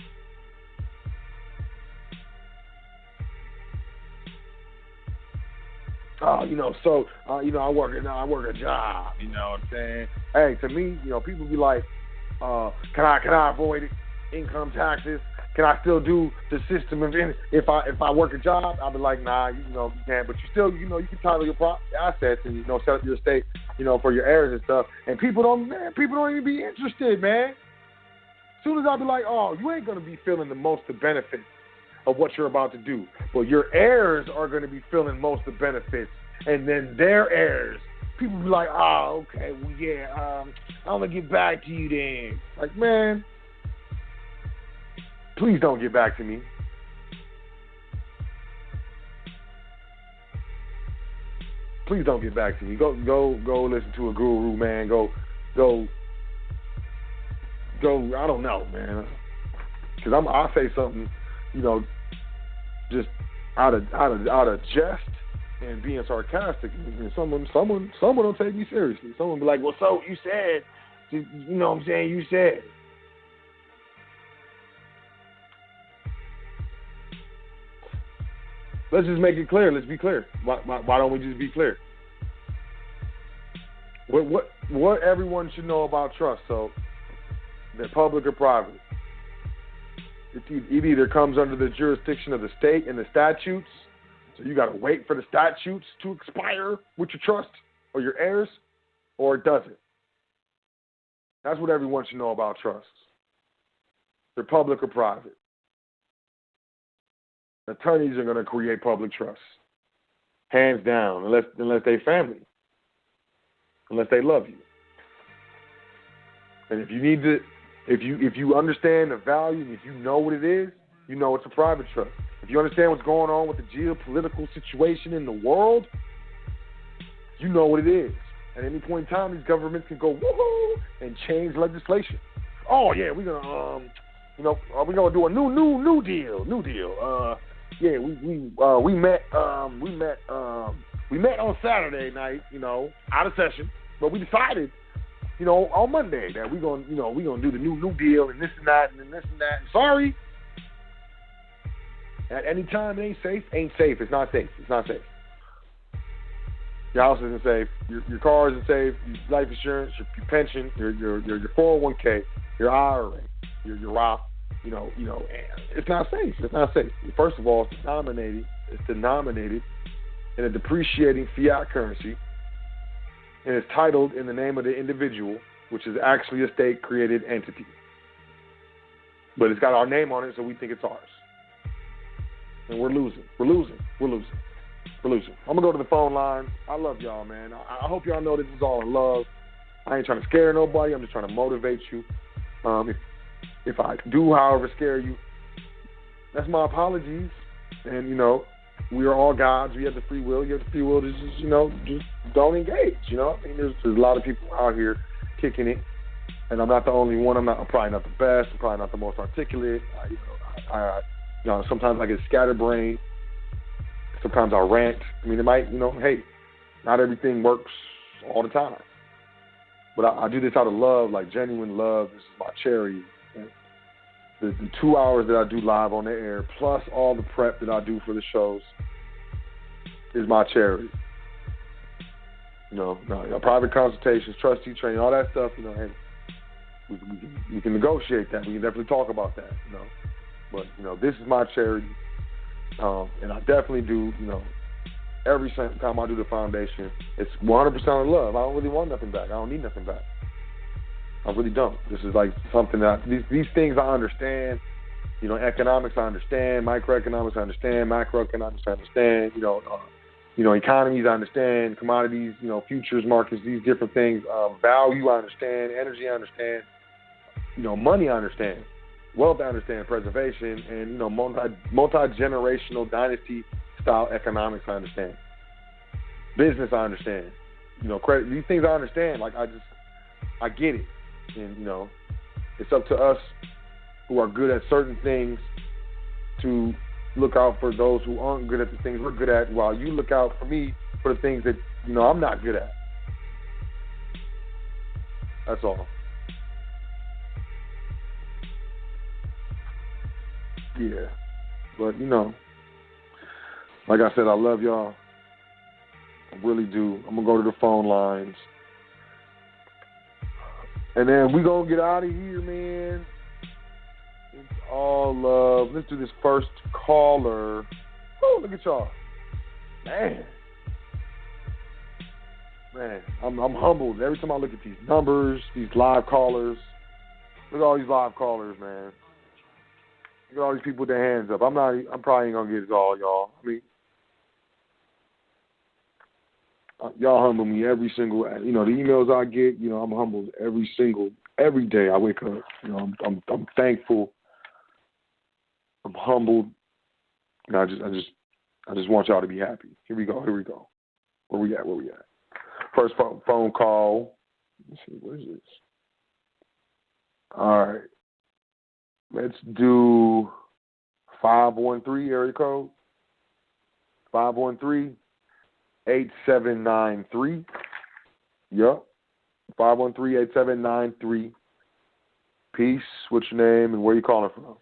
I work a job. You know what I'm saying? Hey, to me, people be like, can I avoid income taxes? Can I still do the system? If I work a job, I'll be like, nah, you can't. But you still, you can title your assets and set up your estate, for your heirs and stuff. And people don't even be interested, man. As soon as I'll be like, oh, you ain't gonna be feeling the most of the benefits of what you're about to do, but your heirs are gonna be feeling most of the benefits, and then their heirs. People be like, oh, okay, well, yeah, I'm gonna get back to you then. Like, man. Please don't get back to me. Please don't get back to me. Go listen to a guru, man. Go. I don't know, man. Because I'll say something, just out of jest, and being sarcastic, and someone will take me seriously. Someone will be like, well, so you said, you know what I'm saying, you said. Let's just make it clear. Let's be clear. Why don't we just be clear? What everyone should know about trust, so they're public or private. It either comes under the jurisdiction of the state and the statutes, so you got to wait for the statutes to expire with your trust or your heirs, or it doesn't. That's what everyone should know about trusts. They're public or private. Attorneys are going to create public trusts, hands down, unless they family, unless they love you. And if you need to, if you understand the value, if you know what it is, you know it's a private trust. If you understand what's going on with the geopolitical situation in the world, you know what it is. At any point in time, these governments can go woohoo and change legislation. Oh yeah, we're gonna we're gonna do a new deal. Yeah, we met on Saturday night, out of session, but we decided, on Monday that we're gonna do the new deal and this and that and this and that. Sorry. At any time, it ain't safe. It's not safe. Your house isn't safe. Your car isn't safe. Your life insurance, your pension, your 401k, your IRA, your Roth. It's not safe. First of all, it's denominated in a depreciating fiat currency, and it's titled in the name of the individual, which is actually a state-created entity. But it's got our name on it, so we think it's ours. And we're losing. I'm going to go to the phone line. I love y'all, man. I hope y'all know this is all in love. I ain't trying to scare nobody. I'm just trying to motivate you. If I do, however, scare you, that's my apologies. And, we are all gods. We have the free will. You have the free will to just don't engage. There's a lot of people out here kicking it, and I'm not the only one. I'm probably not the best. I'm probably not the most articulate. Sometimes I get scatterbrained. Sometimes I rant. It might, hey, not everything works all the time. But I do this out of love, like genuine love. This is my charity. The 2 hours that I do live on the air, plus all the prep that I do for the shows, is my charity. Private consultations, trustee training, all that stuff, hey, we can negotiate that. We can definitely talk about that, But, this is my charity. And I definitely do, every time I do the foundation, it's 100% of love. I don't really want nothing back. I don't need nothing back. I really don't. This is like something that, these things I understand. Economics I understand, microeconomics I understand, macroeconomics I understand, economies I understand, commodities, futures markets, these different things, value I understand, energy I understand, money I understand, wealth I understand, preservation, and, multi-generational dynasty style economics I understand. Business I understand. Credit, these things I understand. Like, I get it. And, it's up to us who are good at certain things to look out for those who aren't good at the things we're good at, while you look out for me for the things that, I'm not good at. That's all. Yeah. But, like I said, I love y'all. I really do. I'm going to go to the phone lines. And then we going to get out of here, man. It's all love. Let's do this first caller. Oh, look at y'all. Man, I'm humbled. Every time I look at these numbers, these live callers. Look at all these live callers, man. Look at all these people with their hands up. I'm probably ain't going to get it all, y'all. Y'all humble me every single, the emails I get, I'm humbled every day I wake up. I'm thankful. I'm humbled. And I just want y'all to be happy. Here we go. Where we at? First phone call. Let's see, what is this? All right. Let's do 513 area code. 513. 513-8793. Yup. 513-8793. Peace. What's your name and where you calling from?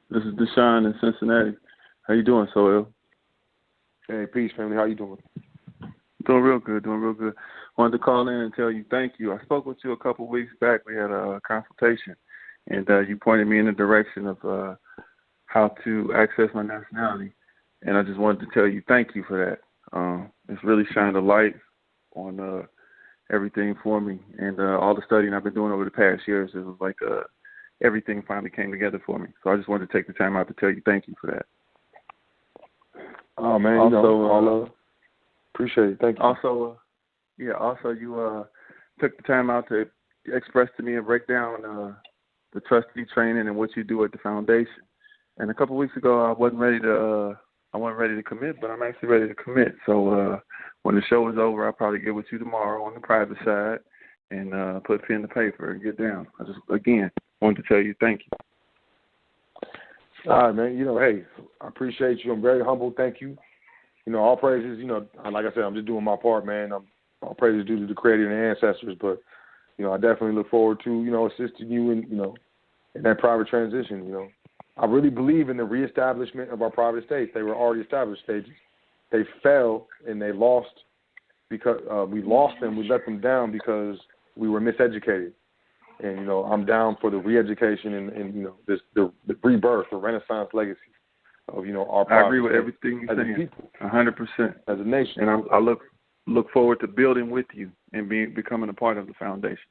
This is Deshaun in Cincinnati. How you doing, Soil? Hey, peace, family. How you doing? Doing real good. Wanted to call in and tell you thank you. I spoke with you a couple of weeks back. We had a consultation, and you pointed me in the direction of how to access my nationality. And I just wanted to tell you thank you for that. It's really shined a light on everything for me. And all the studying I've been doing over the past years, it was like everything finally came together for me. So I just wanted to take the time out to tell you thank you for that. Oh, man. Also, appreciate it. Thank you. Also, you took the time out to express to me and break down the trustee training and what you do at the foundation. And a couple of weeks ago, I wasn't ready to commit, but I'm actually ready to commit. So when the show is over, I'll probably get with you tomorrow on the private side and put pen to paper and get down. I just, again, wanted to tell you thank you. All right, man. Hey, I appreciate you. I'm very humble. Thank you. All praises, like I said, I'm just doing my part, man. All praises due to the Creator and the ancestors. But, I definitely look forward to, assisting you in that private transition, I really believe in the reestablishment of our private estates. They were already established stages. They fell and they lost because we lost them. We let them down because we were miseducated. And, I'm down for the re-education and the rebirth, the Renaissance legacy of, our private I agree with everything you're saying. People, 100%. as a nation. And I look forward to building with you and becoming a part of the foundation.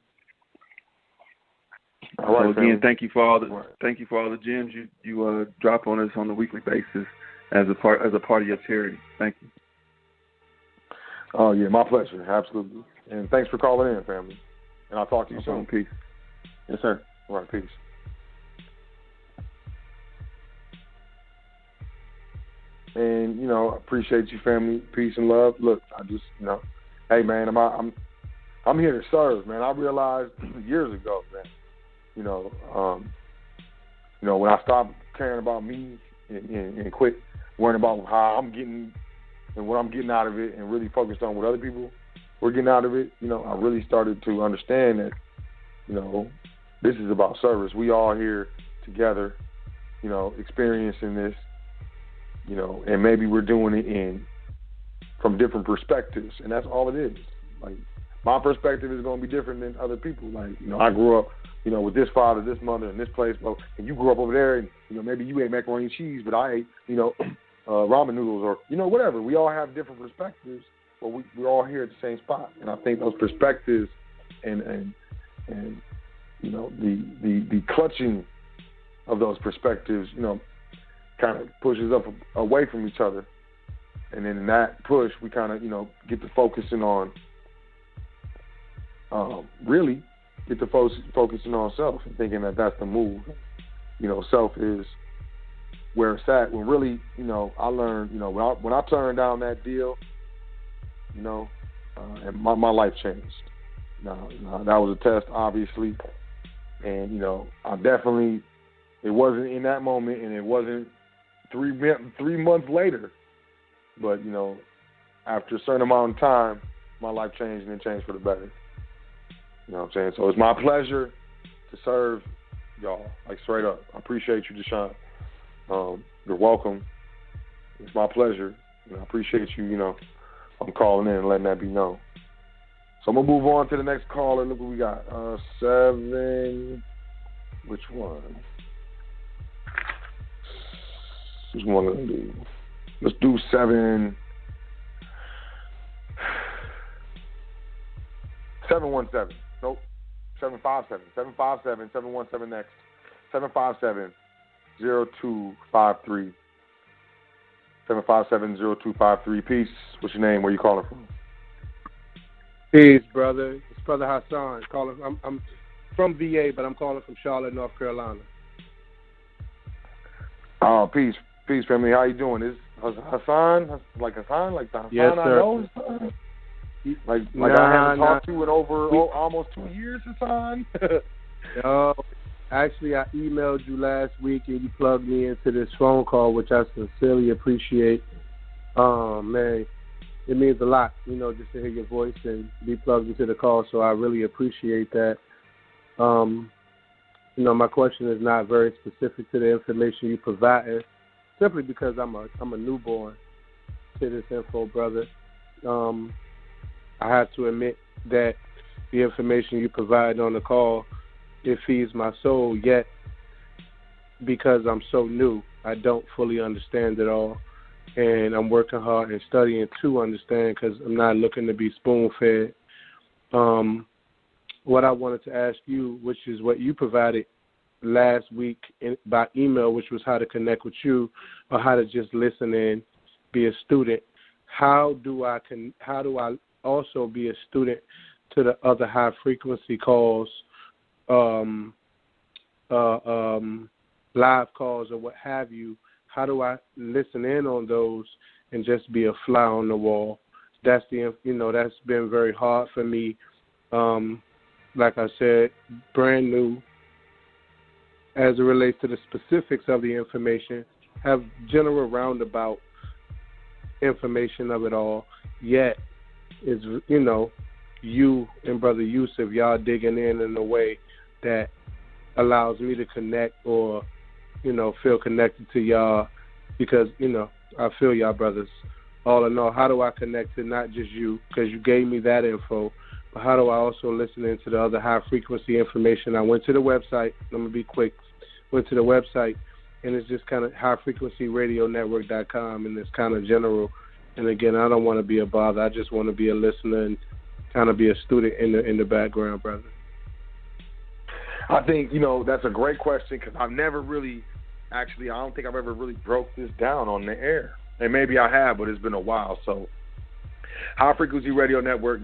All right, so again, family. thank you for all the gems you drop on us on a weekly basis as a part of your charity. Thank you. Oh yeah, my pleasure, absolutely. And thanks for calling in, family. And I'll talk to you soon. Peace. Yes, sir. All right, peace. And I appreciate you, family. Peace and love. Look, I just hey man, I'm here to serve, man. I realized years ago, man. When I stopped caring about me and quit worrying about how I'm getting and what I'm getting out of it and really focused on what other people were getting out of it, I really started to understand that, this is about service. We all here together, experiencing this, and maybe we're doing it from different perspectives, and that's all it is. Like, my perspective is going to be different than other people. Like, I grew up, with this father, this mother, and this place, but and you grew up over there, and maybe you ate macaroni and cheese, but I ate, ramen noodles, or whatever. We all have different perspectives, but we're all here at the same spot. And I think those perspectives and the clutching of those perspectives, kind of pushes up away from each other, and then in that push, we kind of get to focusing on really. Get to focusing on self and thinking that that's the move. Self is where it's at. When really, I learned, when I turned down that deal, and my life changed. Now, that was a test, obviously, and I definitely, it wasn't in that moment, and it wasn't 3 months later, but after a certain amount of time, my life changed, and it changed for the better. You know what I'm saying? So it's my pleasure to serve y'all, like straight up. I appreciate you, Deshaun. You're welcome. It's my pleasure. I appreciate you, I'm calling in and letting that be known. So I'm going to move on to the next caller. Look what we got. 7. Which one? Which one going to do? Let's do 7. 717. Nope. 757. 757. 717 next. 757-0253. 757-0253. Peace. What's your name? Where you calling from? Peace, brother. It's Brother Hassan. Calling. I'm from VA, but I'm calling from Charlotte, North Carolina. Oh, peace. Peace, family. How you doing? Is Hassan? Like Hassan? Like the Hassan yes, I sir. know? Like I haven't talked to in over almost 2 years, Hassan? No, actually, I emailed you last week and you plugged me into this phone call, which I sincerely appreciate. Man, it means a lot, just to hear your voice and be plugged into the call. So I really appreciate that. My question is not very specific to the information you provided, simply because I'm a newborn to this info, brother. I have to admit that the information you provide on the call, it feeds my soul, yet because I'm so new, I don't fully understand it all. And I'm working hard and studying to understand, because I'm not looking to be spoon-fed. What I wanted to ask you, which is what you provided last week by email, which was how to connect with you or how to just listen and be a student. How do I also be a student to the other high frequency calls, live calls or what have you? How do I listen in on those and just be a fly on the wall? That's that's been very hard for me. Like I said, brand new as it relates to the specifics of the information, have general roundabout information of it all, yet is, you and Brother Yusuf, y'all digging in a way that allows me to connect or, feel connected to y'all, because, I feel y'all brothers. All in all, how do I connect to not just you, because you gave me that info, but how do I also listen into the other high-frequency information? I went to the website. I'm going to be quick. Went to the website, and it's just kind of highfrequencyradionetwork.com, and it's kind of general. And, again, I don't want to be a bother. I just want to be a listener and kind of be a student in the background, brother. I think, that's a great question, because I've never really I don't think I've ever really broke this down on the air. And maybe I have, but it's been a while. So High Frequency Radio Network,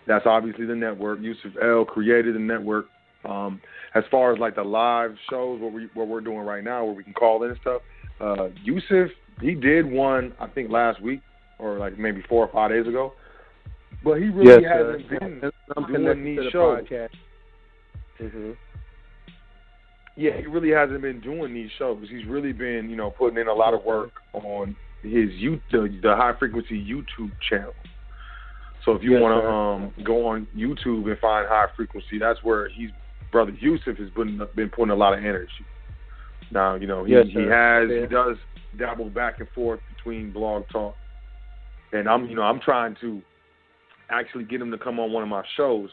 that's obviously the network. Yusuf L created the network. As far as like the live shows, what we're doing right now, where we can call in and stuff, Yusuf, he did one, I think last week, or like maybe 4 or 5 days ago. But he really hasn't been doing these shows. Mm-hmm. Yeah, he really hasn't been doing these shows. He's really been, putting in a lot of work on his the High Frequency YouTube channel. So if you want to go on YouTube and find High Frequency, that's where Brother Yusuf has been putting a lot of energy. Now, he does dabble back and forth between Blog Talk, and I'm trying to actually get him to come on one of my shows.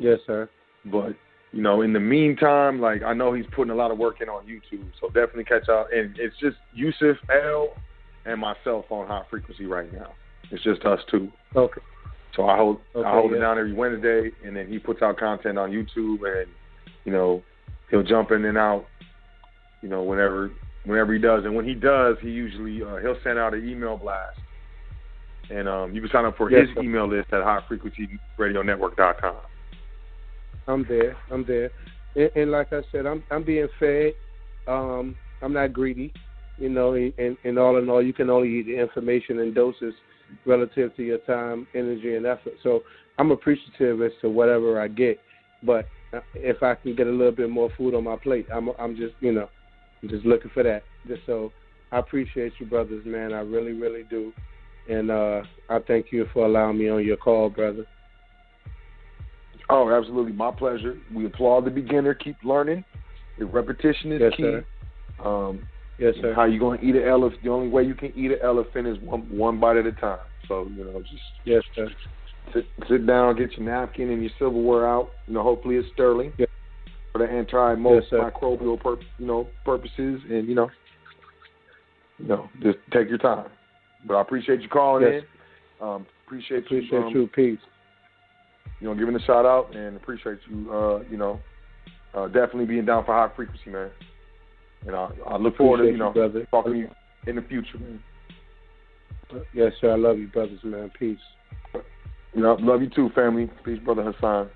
Yes, sir. But in the meantime, like, I know he's putting a lot of work in on YouTube, so definitely catch out. And it's just Yusuf L and myself on High Frequency right now. It's just us two. Okay. So I hold it down every Wednesday, and then he puts out content on YouTube, and he'll jump in and out, whenever he does. And when he does, he usually he'll send out an email blast, and you can sign up for his email list at highfrequencyradionetwork.com. I'm there. And like I said, I'm being fed. I'm not greedy, and all in all, you can only eat the information in doses relative to your time, energy, and effort. So I'm appreciative as to whatever I get. But if I can get a little bit more food on my plate, I'm just, I'm just looking for that. So I appreciate you, brothers, man. I really, really do. And I thank you for allowing me on your call, brother. Oh, absolutely. My pleasure. We applaud the beginner. Keep learning. The repetition is key. Sir. Yes, sir. How you going to eat an elephant? The only way you can eat an elephant is one bite at a time. So, just yes, sir. Sit down, get your napkin and your silverware out. Hopefully it's sterling for the antimicrobial purposes, and just take your time. But I appreciate you calling in. Appreciate you. Peace. Giving a shout out, and appreciate you. Definitely being down for High Frequency, man. And I look forward to talking to you in the future, man. Yes, sir. I love you, brothers, man. Peace. Love you too, family. Peace, Brother Hassan.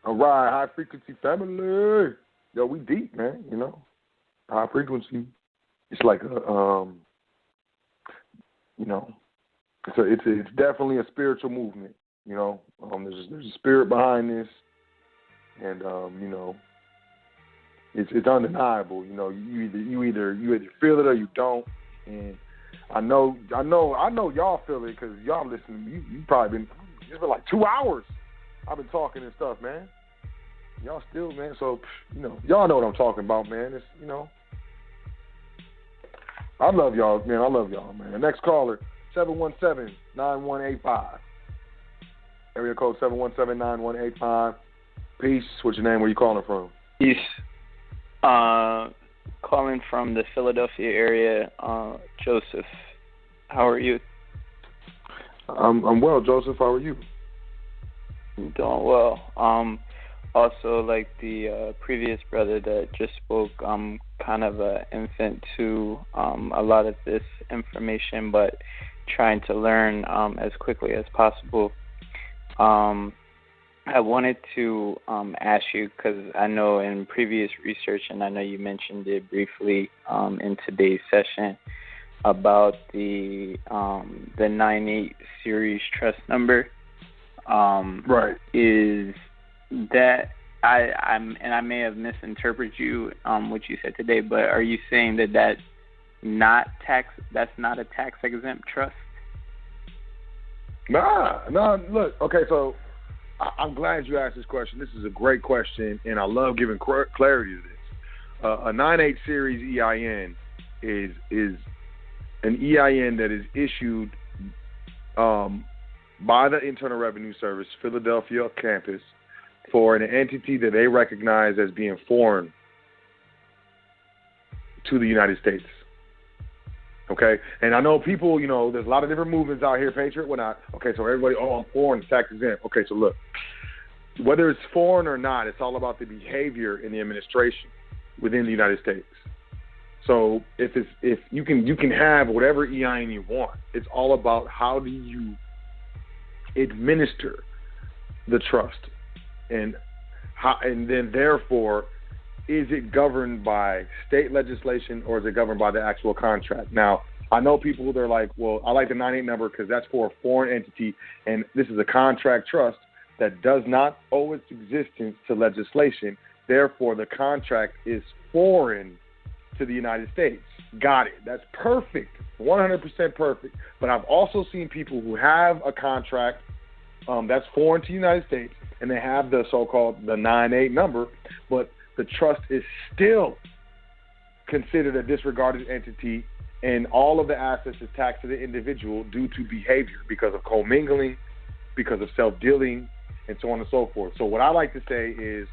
All right, High Frequency family. Yo, we deep, man. High Frequency. It's like it's definitely a spiritual movement. There's a spirit behind this, and it's undeniable. You either feel it or you don't. And I know y'all feel it because y'all listening. You probably been, it's been like 2 hours I've been talking and stuff, man. Y'all still, man. So, y'all know what I'm talking about, man. It's, I love y'all, man. I love y'all, man. The next caller, 717-9185. Area code 717-9185. Peace. What's your name? Where you calling from? Peace. Calling from the Philadelphia area. Joseph. How are you? I'm well, Joseph. How are you? I'm doing well. Also, like the previous brother that just spoke, I'm kind of an infant to a lot of this information, but trying to learn as quickly as possible. I wanted to ask you, because I know in previous research, and I know you mentioned it briefly in today's session, about the 98 series trust number. Right. Is that I may have misinterpreted you what you said today, but are you saying that that's not a tax exempt trust? Nah. Look, okay, so I'm glad you asked this question. This is a great question, and I love giving clarity to this. A 98 series EIN is an EIN that is issued by the Internal Revenue Service, Philadelphia campus, for an entity that they recognize as being foreign to the United States. Okay? And I know people, there's a lot of different movements out here, Patriot, whatnot. Okay, so everybody, I'm foreign, it's tax exempt. Okay, so look, whether it's foreign or not, it's all about the behavior in the administration within the United States. So if you can have whatever EIN you want. It's all about how do you administer the trust, and then therefore, is it governed by state legislation or is it governed by the actual contract? Now, I know people, they're like, well, I like the 98 number because that's for a foreign entity, and this is a contract trust that does not owe its existence to legislation. Therefore, the contract is foreign to the United States. Got it. That's perfect. 100% perfect. But I've also seen people who have a contract that's foreign to the United States, and they have the so-called the 98 number, but the trust is still considered a disregarded entity, and all of the assets is taxed to the individual due to behavior, because of commingling, because of self-dealing, and so on and so forth. So what I like to say is,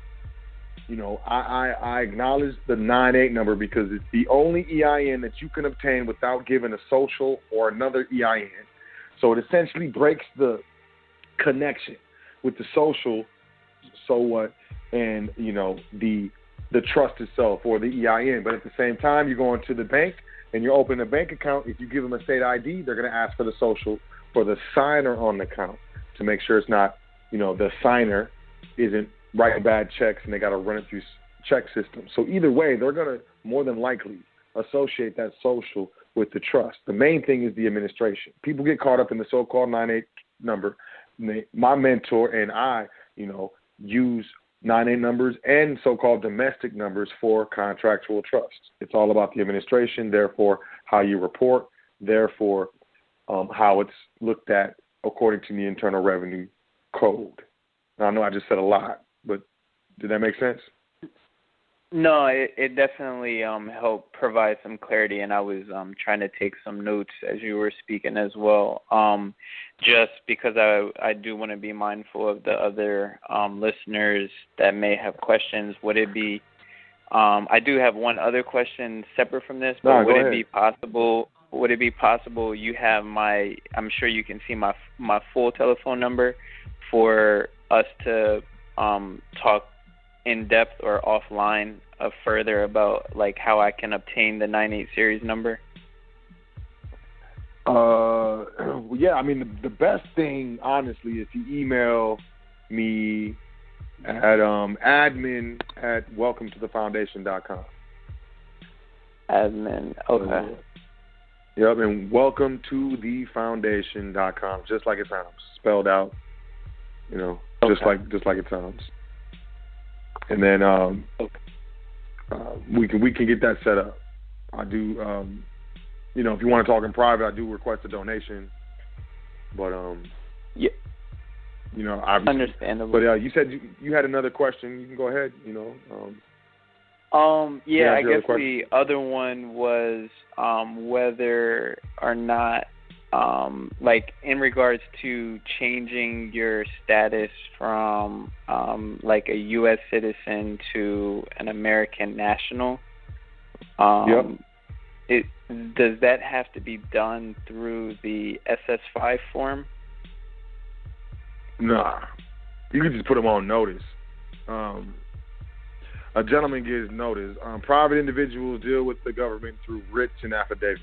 I acknowledge the 98 number because it's the only EIN that you can obtain without giving a social or another EIN. So it essentially breaks the connection with the social, so what, and the trust itself or the EIN. But at the same time, you're going to the bank and you're opening a bank account. If you give them a state ID, they're going to ask for the social for the signer on the account to make sure it's not, the signer isn't writing bad checks and they got to run it through check system. So either way, they're going to more than likely associate that social with the trust. The main thing is the administration. People get caught up in the so-called 98 number. My mentor and I, use 98 numbers and so-called domestic numbers for contractual trusts. It's all about the administration, therefore how you report, therefore how it's looked at according to the Internal Revenue Code. Now, I know I just said a lot, but did that make sense? No, it definitely helped provide some clarity, and I was trying to take some notes as you were speaking as well, just because I do want to be mindful of the other listeners that may have questions. Would it be I do have one other question separate from this, but would it be possible you have I'm sure you can see my full telephone number for us to talk in depth or offline further about like how I can obtain the 98 series number? Yeah, I mean the best thing honestly is to email me at admin@welcometothefoundation.com. Admin, okay. Yep, and welcometothefoundation.com, just like it sounds, spelled out, just like it sounds. And then we can get that set up. I do you know, if you want to talk in private, I do request a donation. But yeah, you know, obviously, understandable. But you said you had another question. You can go ahead. You know. Yeah, I guess the other one was whether or not, like in regards to changing your status from like a U.S. citizen to an American national. Does that have to be done through the SS5 form? Nah, you can just put them on notice. A gentleman gives notice. Private individuals deal with the government through writs and affidavits.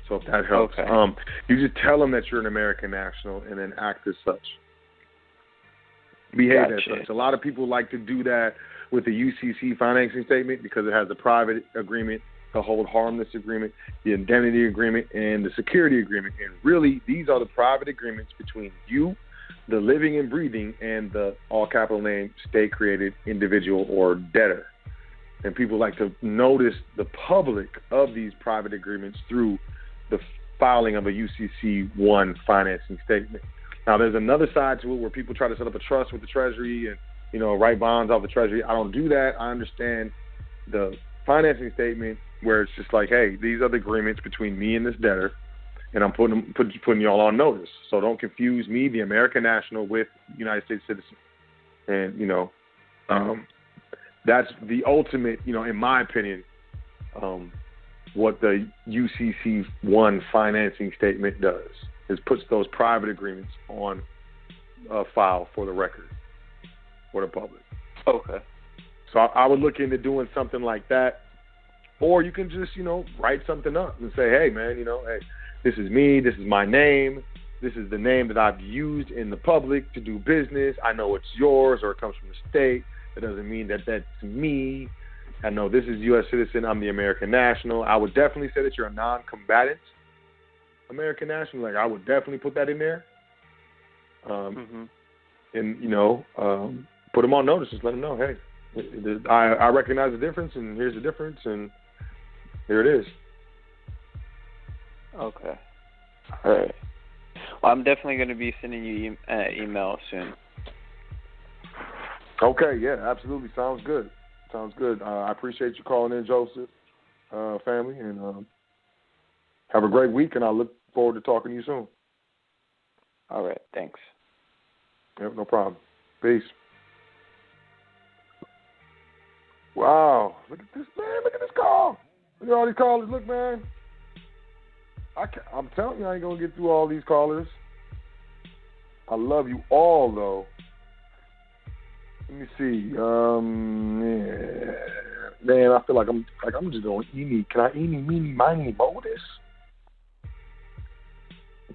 So if that helps. Okay. You just tell them that you're an American national and then act as such. Behave as such. A lot of people like to do that with the UCC financing statement because it has the private agreement, the hold harmless agreement, the indemnity agreement, and the security agreement. And really, these are the private agreements between you, the living and breathing, and the all capital name state-created individual or debtor. And people like to notice the public of these private agreements through the filing of a UCC-1 financing statement. Now, there's another side to it where people try to set up a trust with the Treasury and, you know, write bonds off the Treasury. I don't do that. I understand the financing statement where it's just like, hey, these are the agreements between me and this debtor, and I'm putting y'all on notice. So don't confuse me, the American national, with United States citizen. And, you know, that's the ultimate, you know, in my opinion, what the UCC-1 financing statement does is puts those private agreements on file for the record for the public. Okay. So I would look into doing something like that. Or you can just, you know, write something up and say, hey, man, you know, hey, this is me, this is my name, this is the name that I've used in the public to do business. I know it's yours or it comes from the state. That doesn't mean that that's me. I know this is U.S. citizen. I'm the American national. I would definitely say that you're a non-combatant American national. Like, I would definitely put that in there. And, you know, put them on notice. Just let them know, hey, I recognize the difference, and here's the difference, and here it is. Okay. All right. Well, I'm definitely going to be sending you email soon. Okay, yeah, absolutely. Sounds good. Sounds good. I appreciate you calling in, Joseph, family, and have a great week, and I look forward to talking to you soon. All right, thanks. Yep, no problem. Peace. Wow, look at this, man. Look at this call. Look at all these callers. Look, man. I'm telling you, I ain't going to get through all these callers. I love you all, though. Let me see. Yeah. Man, I feel like I'm just going eeny. Can I eeny, meeny, miny, mo this?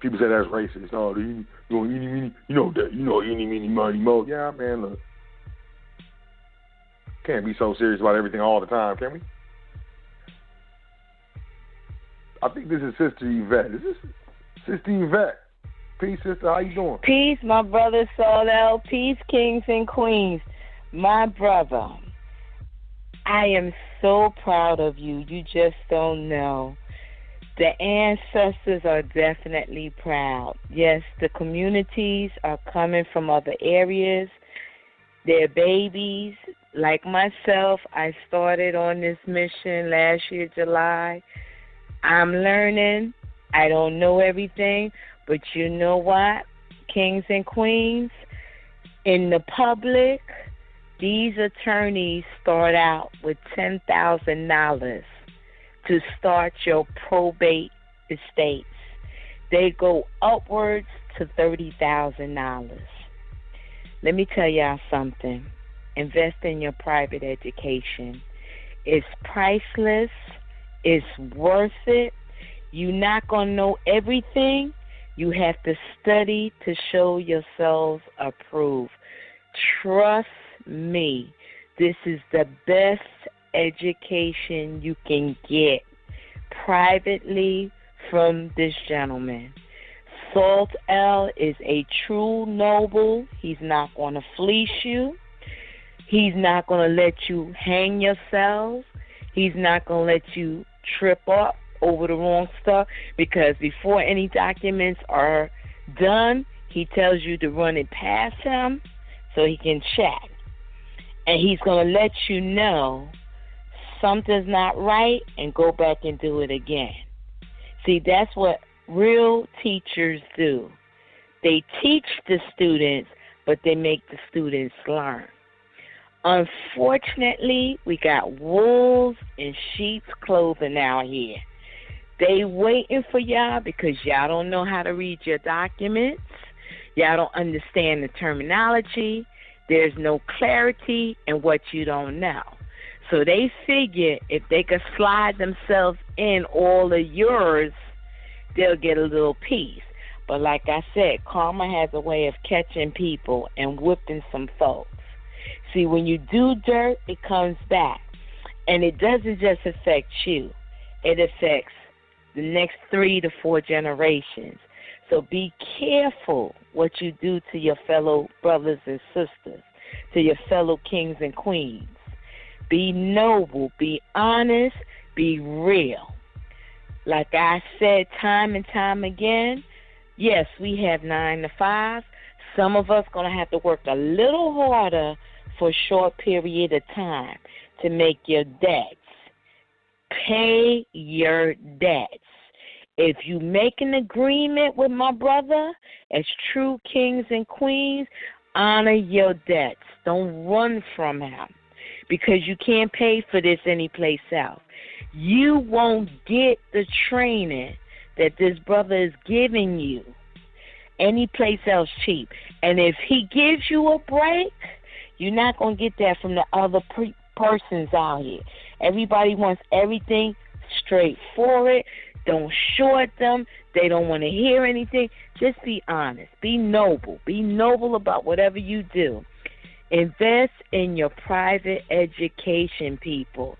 People say that's racist. No, you going eeny, meeny. You know that. You know eeny, meeny, miny, mo. Yeah, man, look. Can't be so serious about everything all the time, can we? I think this is Sister Yvette. Is this Sister Yvette? Peace, sister. How you doing? Peace, my brother Sot. Peace, kings and queens. My brother, I am so proud of you. You just don't know. The ancestors are definitely proud. Yes, the communities are coming from other areas. They're babies. Like myself, I started on this mission last year, July. I'm learning. I don't know everything, but you know what, kings and queens, in the public, these attorneys start out with $10,000 to start your probate estates. They go upwards to $30,000. Let me tell y'all something. Invest in your private education. It's priceless. It's worth it. You're not going to know everything. You have to study to show yourselves approved. Trust me. This is the best education you can get privately from this gentleman. Sot L is a true noble. He's not going to fleece you. He's not going to let you hang yourselves. He's not going to let you trip up over the wrong stuff, because before any documents are done, he tells you to run it past him so he can check. And he's going to let you know something's not right and go back and do it again. See, that's what real teachers do. They teach the students, but they make the students learn. Unfortunately, we got wolves in sheep's clothing out here. They waiting for y'all because y'all don't know how to read your documents. Y'all don't understand the terminology. There's no clarity in what you don't know. So they figure if they could slide themselves in all of yours, they'll get a little piece. But like I said, karma has a way of catching people and whipping some folks. See, when you do dirt, it comes back. And it doesn't just affect you. It affects the next 3 to 4 generations. So be careful what you do to your fellow brothers and sisters, to your fellow kings and queens. Be noble, be honest, be real. Like I said time and time again, yes, we have 9 to 5. Some of us going to have to work a little harder for a short period of time to make your debts. Pay your debts. If you make an agreement with my brother as true kings and queens, honor your debts. Don't run from him, because you can't pay for this anyplace else. You won't get the training that this brother is giving you anyplace else cheap. And if he gives you a break, you're not going to get that from the other persons out here. Everybody wants everything straightforward. Don't short them. They don't want to hear anything. Just be honest. Be noble. Be noble about whatever you do. Invest in your private education, people.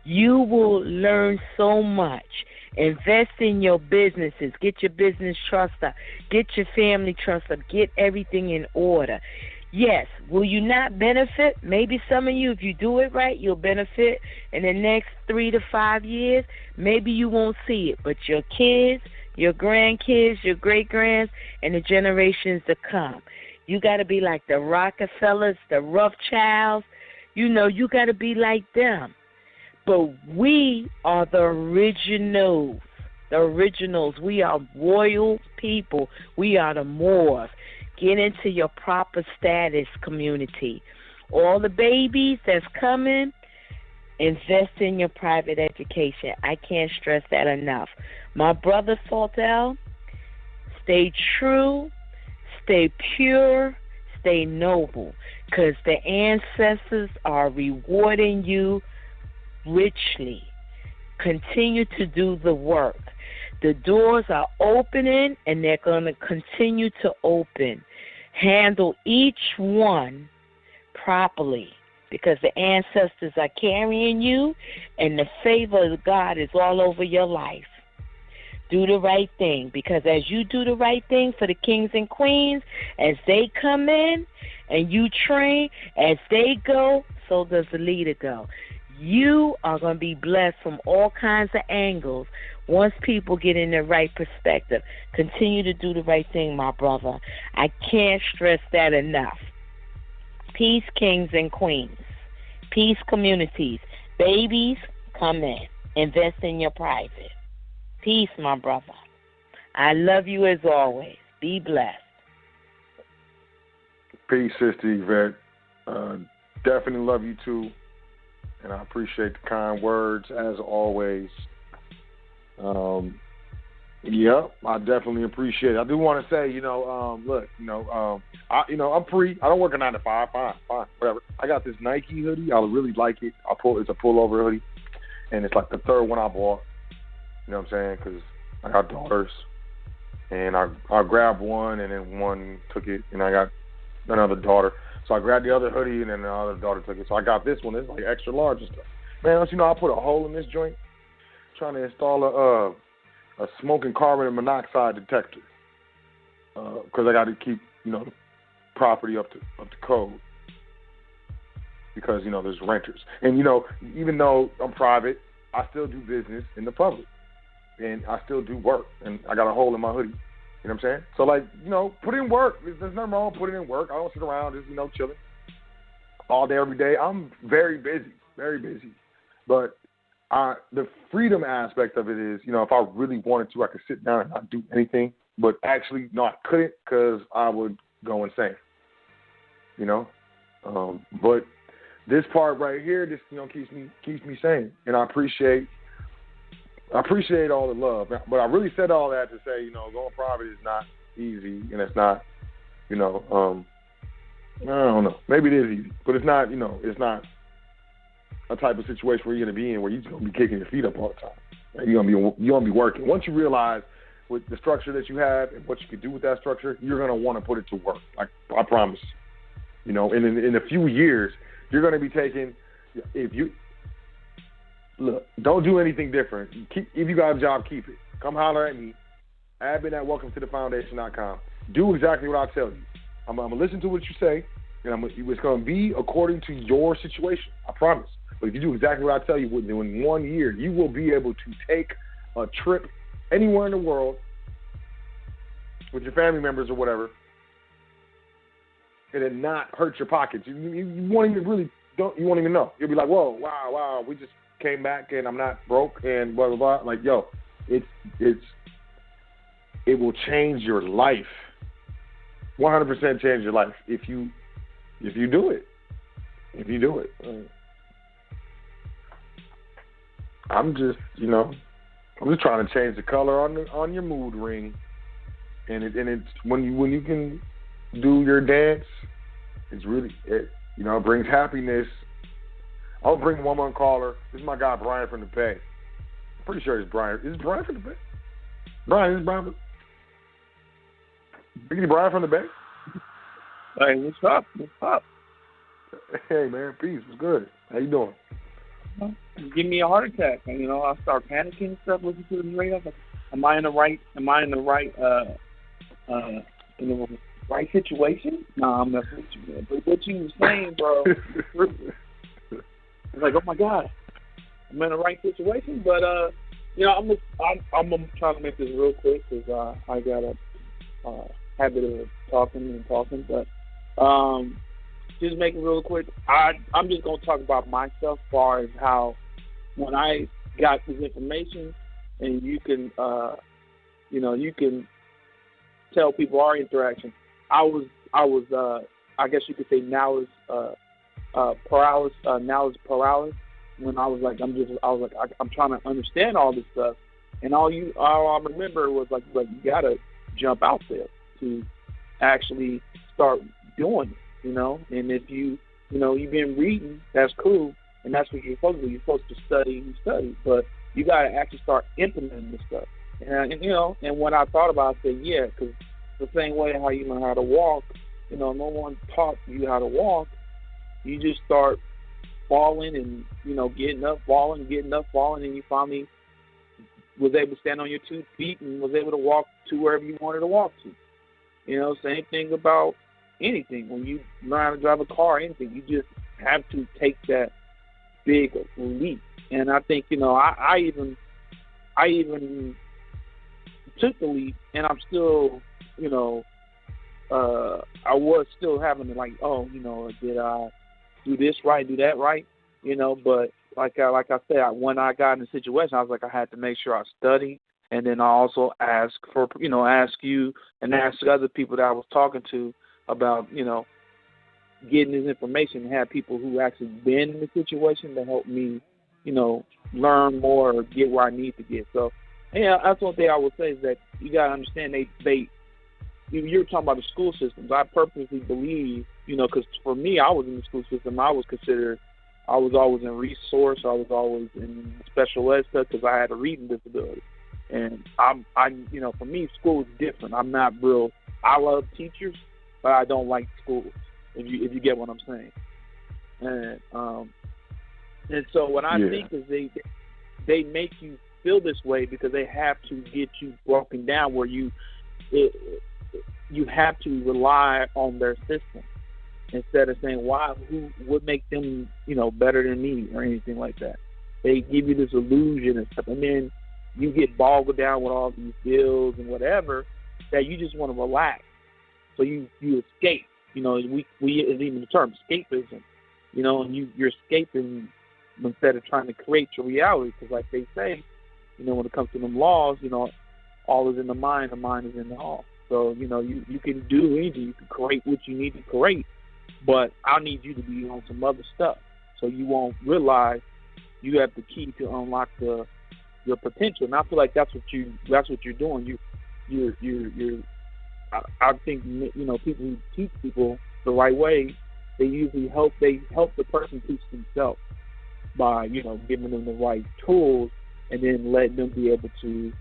You will learn so much. Invest in your businesses. Get your business trust up. Get your family trust up. Get everything in order. Yes, will you not benefit? Maybe some of you, if you do it right, you'll benefit in the next 3 to 5 years. Maybe you won't see it, but your kids, your grandkids, your great-grands, and the generations to come. You got to be like the Rockefellers, the Rothschilds. You know, you got to be like them. But we are the originals. The originals. We are royal people. We are the Moors. Get into your proper status, community. All the babies that's coming, invest in your private education. I can't stress that enough. My brother Saltel, stay true, stay pure, stay noble, because the ancestors are rewarding you richly. Continue to do the work. The doors are opening, and they're going to continue to open. Handle each one properly, because the ancestors are carrying you, and the favor of God is all over your life. Do the right thing, because as you do the right thing for the kings and queens, as they come in and you train, as they go, so does the leader go. You are going to be blessed from all kinds of angles once people get in the right perspective. Continue to do the right thing, my brother. I can't stress that enough. Peace, kings and queens. Peace, communities. Babies, come in. Invest in your private. Peace, my brother. I love you as always. Be blessed. Peace, Sister Yvette. Definitely love you too. And I appreciate the kind words as always. Yeah, I definitely appreciate it. I do want to say, look, I'm free. I don't work a 9 to 5. Fine, whatever. I got this Nike hoodie. I really like it. It's a pullover hoodie, and it's like the third one I bought. You know what I'm saying? Because I got daughters, and I grabbed one, and then one took it, and I got another daughter. So I grabbed the other hoodie, and then the other daughter took it. So I got this one. It's like extra large and stuff. Man, don't you know I put a hole in this joint trying to install a smoking carbon monoxide detector because I got to keep, the property up to code because, there's renters. And, even though I'm private, I still do business in the public. and I still do work, and I got a hole in my hoodie. You know what I'm saying? So, like, put in work. There's nothing wrong with putting in work. I don't sit around just, chilling all day, every day. I'm very busy, very busy. But the freedom aspect of it is, if I really wanted to, I could sit down and not do anything. But actually, no, I couldn't because I would go insane. But this part right here, just keeps me sane, and I appreciate all the love. But I really said all that to say, going private is not easy, and it's not, I don't know, maybe it is easy, but it's not, it's not a type of situation where you're going to be in where you're just going to be kicking your feet up all the time. Right? You're going to be working. Once you realize with the structure that you have and what you can do with that structure, you're going to want to put it to work. Like, I promise. In a few years, you're going to be taking, look, don't do anything different. If you got a job, keep it. Come holler at me. Admin at welcometothefoundation.com. Do exactly what I tell you. I'm going to listen to what you say, and it's going to be according to your situation. I promise. But if you do exactly what I tell you, in 1 year, you will be able to take a trip anywhere in the world with your family members or whatever, and it not hurt your pockets. You won't even you won't even know. You'll be like, whoa, wow, we just came back and I'm not broke and blah, blah, blah. Like, yo, it will change your life. 100% change your life if you do it. If you do it. I'm just trying to change the color on your mood ring, and it's when you can do your dance, it's really it brings happiness. I'll bring one more caller. This is my guy Brian from the Bay. I'm pretty sure it's Brian. Is it Brian from the Bay? Brian, is Brian? Brian from the Bay? Hey, what's up? What's up? Hey man, peace. What's good? How you doing? Give me a heart attack. And, I start panicking and stuff, listening to the radio. Like, am I in the right right situation? No, I'm not with you, man. But what you were saying, bro, it's like, oh my God, I'm in the right situation. But I'm gonna try to make this real quick because I got a habit of talking. But just make it real quick. I'm just gonna talk about myself as far as how when I got this information, and you can tell people our interaction. I was I guess you could say now is paralysis. Now is paralysis. When I was like, I'm trying to understand all this stuff, and all I remember was like you gotta jump out there to actually start doing it. And if you've been reading, that's cool, and that's what you're supposed to do. You're supposed to study, but you got to actually start implementing this stuff. And when I thought about it, I said, yeah, because the same way how you learn how to walk, no one taught you how to walk. You just start falling and, getting up, falling, and you finally was able to stand on your 2 feet and was able to walk to wherever you wanted to walk to. Same thing about anything. When you learn how to drive a car or anything, you just have to take that big leap. And I think, I even took the leap, and I'm still, I was still having to did I do this right, do that right? But like I said, when I got in the situation, I was like, I had to make sure I studied, and then I also ask you and ask other people that I was talking to about, getting this information, and have people who actually been in the situation to help me, learn more or get where I need to get. So, yeah, that's one thing I would say is that you got to understand you're talking about the school systems. I purposely believe, because for me, I was in the school system. I was always in resource. I was always in special ed stuff because I had a reading disability. And for me, school is different. I'm not real. I love teachers, but I don't like schools. If you get what I'm saying. And so what I think is they make you feel this way because they have to get you broken down where you have to rely on their system instead of saying who would make them better than me or anything like that. They give you this illusion and stuff, and then you get bogged down with all these bills and whatever that you just want to relax. So you escape. You know, we is even the term escapism. You know, and you're escaping instead of trying to create your reality. Because like they say, you know, when it comes to them laws, you know, all is in the mind is in the all. So, you know, you can do anything. You can create what you need to create, but I need you to be on some other stuff so you won't realize you have the key to unlock your potential. And I feel like that's what you're doing. I think, you know, people who teach people the right way, they usually help the person teach themselves by, you know, giving them the right tools and then letting them be able to,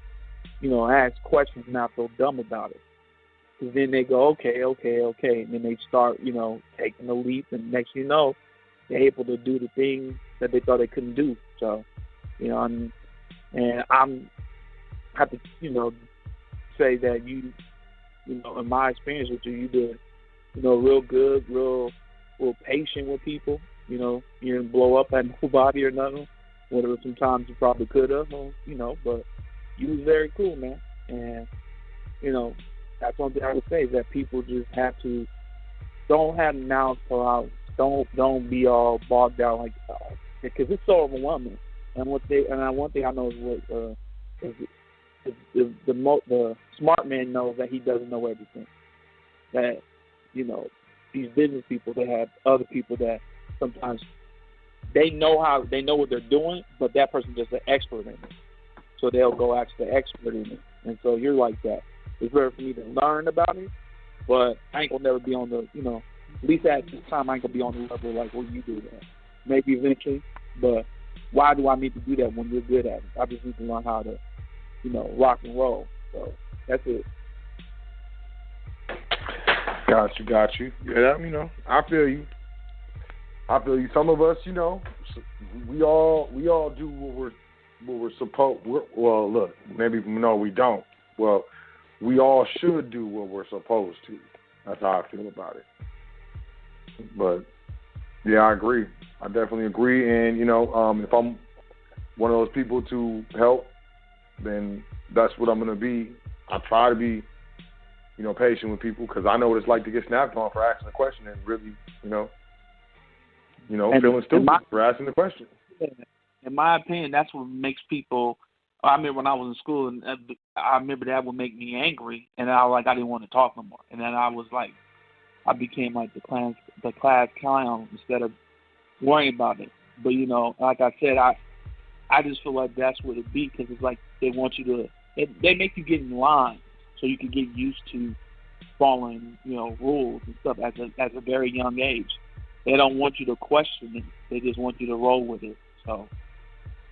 you know, ask questions and not feel dumb about it. Because then they go, okay, and then they start, you know, taking the leap, and next you know, they're able to do the things that they thought they couldn't do. So, you know, and I'm have to, you know, say that you know, in my experience with you, you did, you know, real good, real patient with people. You know, you didn't blow up at nobody or nothing. Whatever, sometimes you probably could have, you know, but you was very cool, man. And, you know, that's one thing I would say, is that people just have to, don't have knowledge paralysis. Don't be all bogged down like, because it's so overwhelming. And one thing I know is the smart man knows that he doesn't know everything. That, you know, these business people, they have other people that sometimes they know what they're doing, but that person's just an expert in it. So they'll go ask the expert in it. And so you're like that. It's better for me to learn about it, but I ain't gonna never be on the, you know, at least at this time I ain't gonna be on the level like what you do that. Maybe eventually, but why do I need to do that when you're good at it? I just need to learn how to, you know, rock and roll. So that's it. Got you. Yeah, you know, I feel you. Some of us, you know, we all do what we're supposed. Well, look, maybe no, we don't. Well, we all should do what we're supposed to. That's how I feel about it. But yeah, I agree. I definitely agree. And you know, if I'm one of those people to help, then that's what I'm going to be. I try to be, you know, patient with people, because I know what it's like to get snapped on for asking a question and really, you know, feeling stupid for asking the question. In my opinion, that's what makes people. I remember when I was in school, and I remember that would make me angry, and I didn't want to talk no more. And then I became like the class clown instead of worrying about it. But you know, like I said, I just feel like that's what it be, because it's like they want you to. They make you get in line so you can get used to following, you know, rules and stuff at a very young age. They don't want you to question it. They just want you to roll with it. So,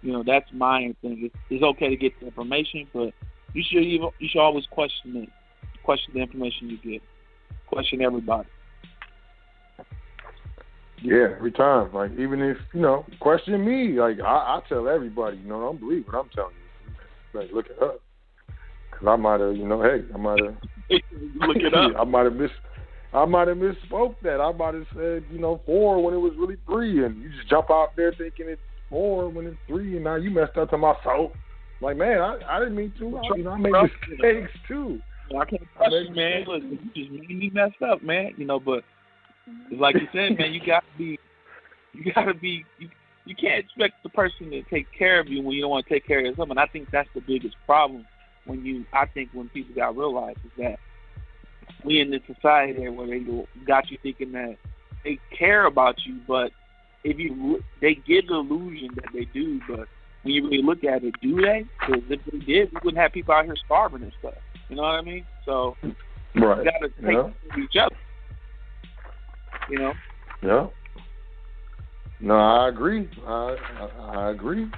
you know, that's my thing. It's okay to get the information, but you should always question it. Question the information you get. Question everybody. Yeah, every time. Like, even if, you know, question me, like, I tell everybody, you know, don't believe what I'm telling you. Like, look it up. Because I might have, you know, look it up. I might have misspoke that. I might have said, you know, 4 when it was really 3, and you just jump out there thinking it's 4 when it's 3, and now you messed up to my soul. Like, man, I didn't mean to. You know, I made mistakes too. I can't trust you, man. Look, you just made me messed up, man. You know, but like you said, man, you gotta be. You can't expect the person to take care of you when you don't want to take care of yourself. And I think that's the biggest problem when people got realized is that we in this society where they got you thinking that they care about you, but they give the illusion that they do, but when you really look at it, do they? Because if they did, we wouldn't have people out here starving and stuff. You know what I mean? So right. You got to take care of each other. You know? Yeah. No, I agree. I agree.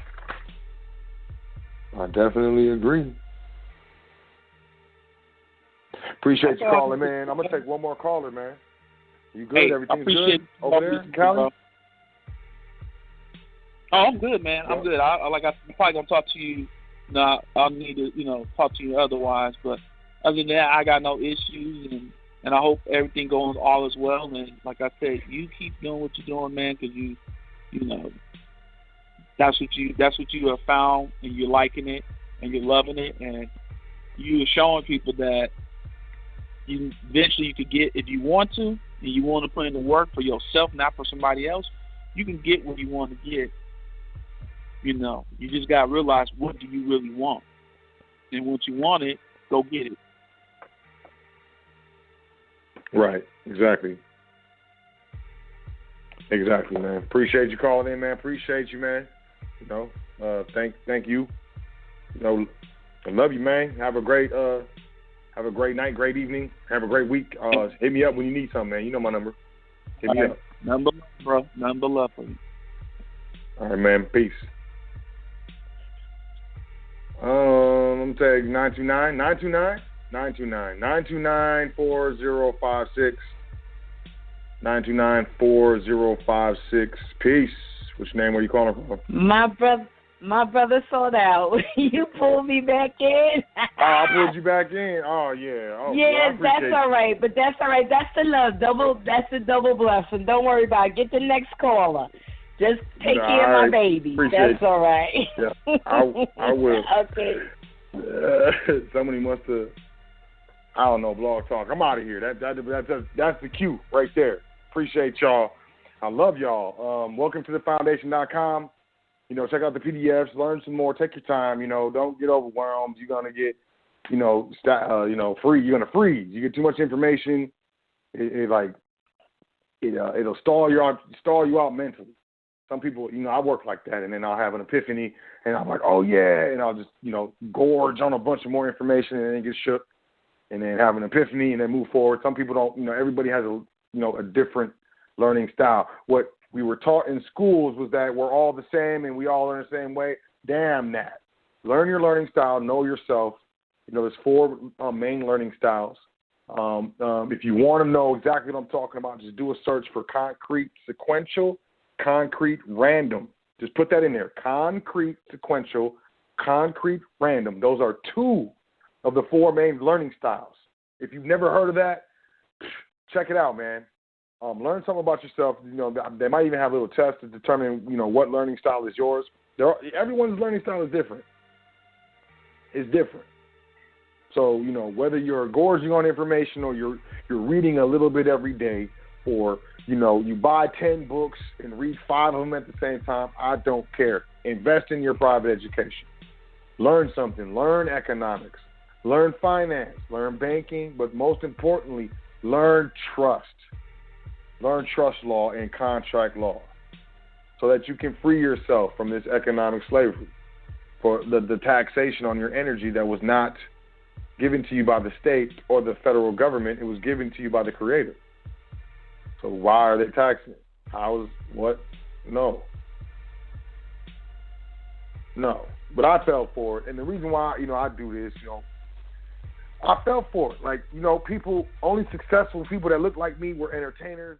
I definitely agree. Appreciate you calling, man. I'm going to take one more caller, man. You good? Hey, everything's good over there in Cali? Oh, I'm good, man. I'm good. I'm probably going to talk to you. No, I'll need to, you know, talk to you otherwise. But other than that, I got no issues, and I hope everything goes all as well. And like I said, you keep doing what you're doing, man, because you know, that's what you have found, and you're liking it. and you're loving it, and you're showing people that eventually you could get, if you want to, and you want to put in the work for yourself, not for somebody else, you can get what you want to get. You know, you just got to realize, what do you really want? And once you want it, go get it. Right. Exactly. Exactly, man. Appreciate you calling in, man. Appreciate you, man. You know, thank you. You know, I love you, man. Have a great night, great evening. Have a great week. Hit me up when you need something, man. You know my number. Hit me up. Number, bro. Number love for you. All right, man. Peace. I'm taking 929-4056. 929-4056. Peace. Which name are you calling from? My brother sold out. You pulled me back in. I pulled you back in. Oh yeah. Oh, yes, well, that's all right. But that's all right. That's the love. That's the double blessing. Don't worry about it. Get the next caller. Just take care of my baby. That's all right. Yeah, I will. Okay. Somebody must have, I don't know, Blog Talk. I'm out of here. That's the cue right there. Appreciate y'all. I love y'all. Welcome to thefoundation.com. You know, check out the PDFs, learn some more, take your time. You know, don't get overwhelmed. You're gonna get, free. You're gonna freeze. You get too much information, it'll stall you out mentally. Some people, I work like that, and then I'll have an epiphany, and I'm like, oh yeah, and I'll just, gorge on a bunch of more information, and then get shook, and then have an epiphany, and then move forward. Some people don't. Everybody has a different learning style. What we were taught in schools was that we're all the same and we all learn the same way. Damn that. Learn your learning style. Know yourself. There's 4 main learning styles. If you want to know exactly what I'm talking about, just do a search for concrete sequential, concrete random. Just put that in there. Concrete sequential, concrete random. Those are 2 of the 4 main learning styles. If you've never heard of that, check it out, man. Learn something about yourself. They might even have a little test to determine, what learning style is yours. Everyone's learning style is different. It's different. So, whether you're gorging on information or you're reading a little bit every day, or, you buy 10 books and read 5 of them at the same time, I don't care. Invest in your private education. Learn something. Learn economics. Learn finance. Learn banking. But most importantly, learn trust. Learn trust law and contract law so that you can free yourself from this economic slavery, for the taxation on your energy that was not given to you by the state or the federal government. It was given to you by the Creator. So why are they taxing it? How is what? No. But I fell for it. And the reason why, I do this, I fell for it. Like, people, only successful people that look like me were entertainers,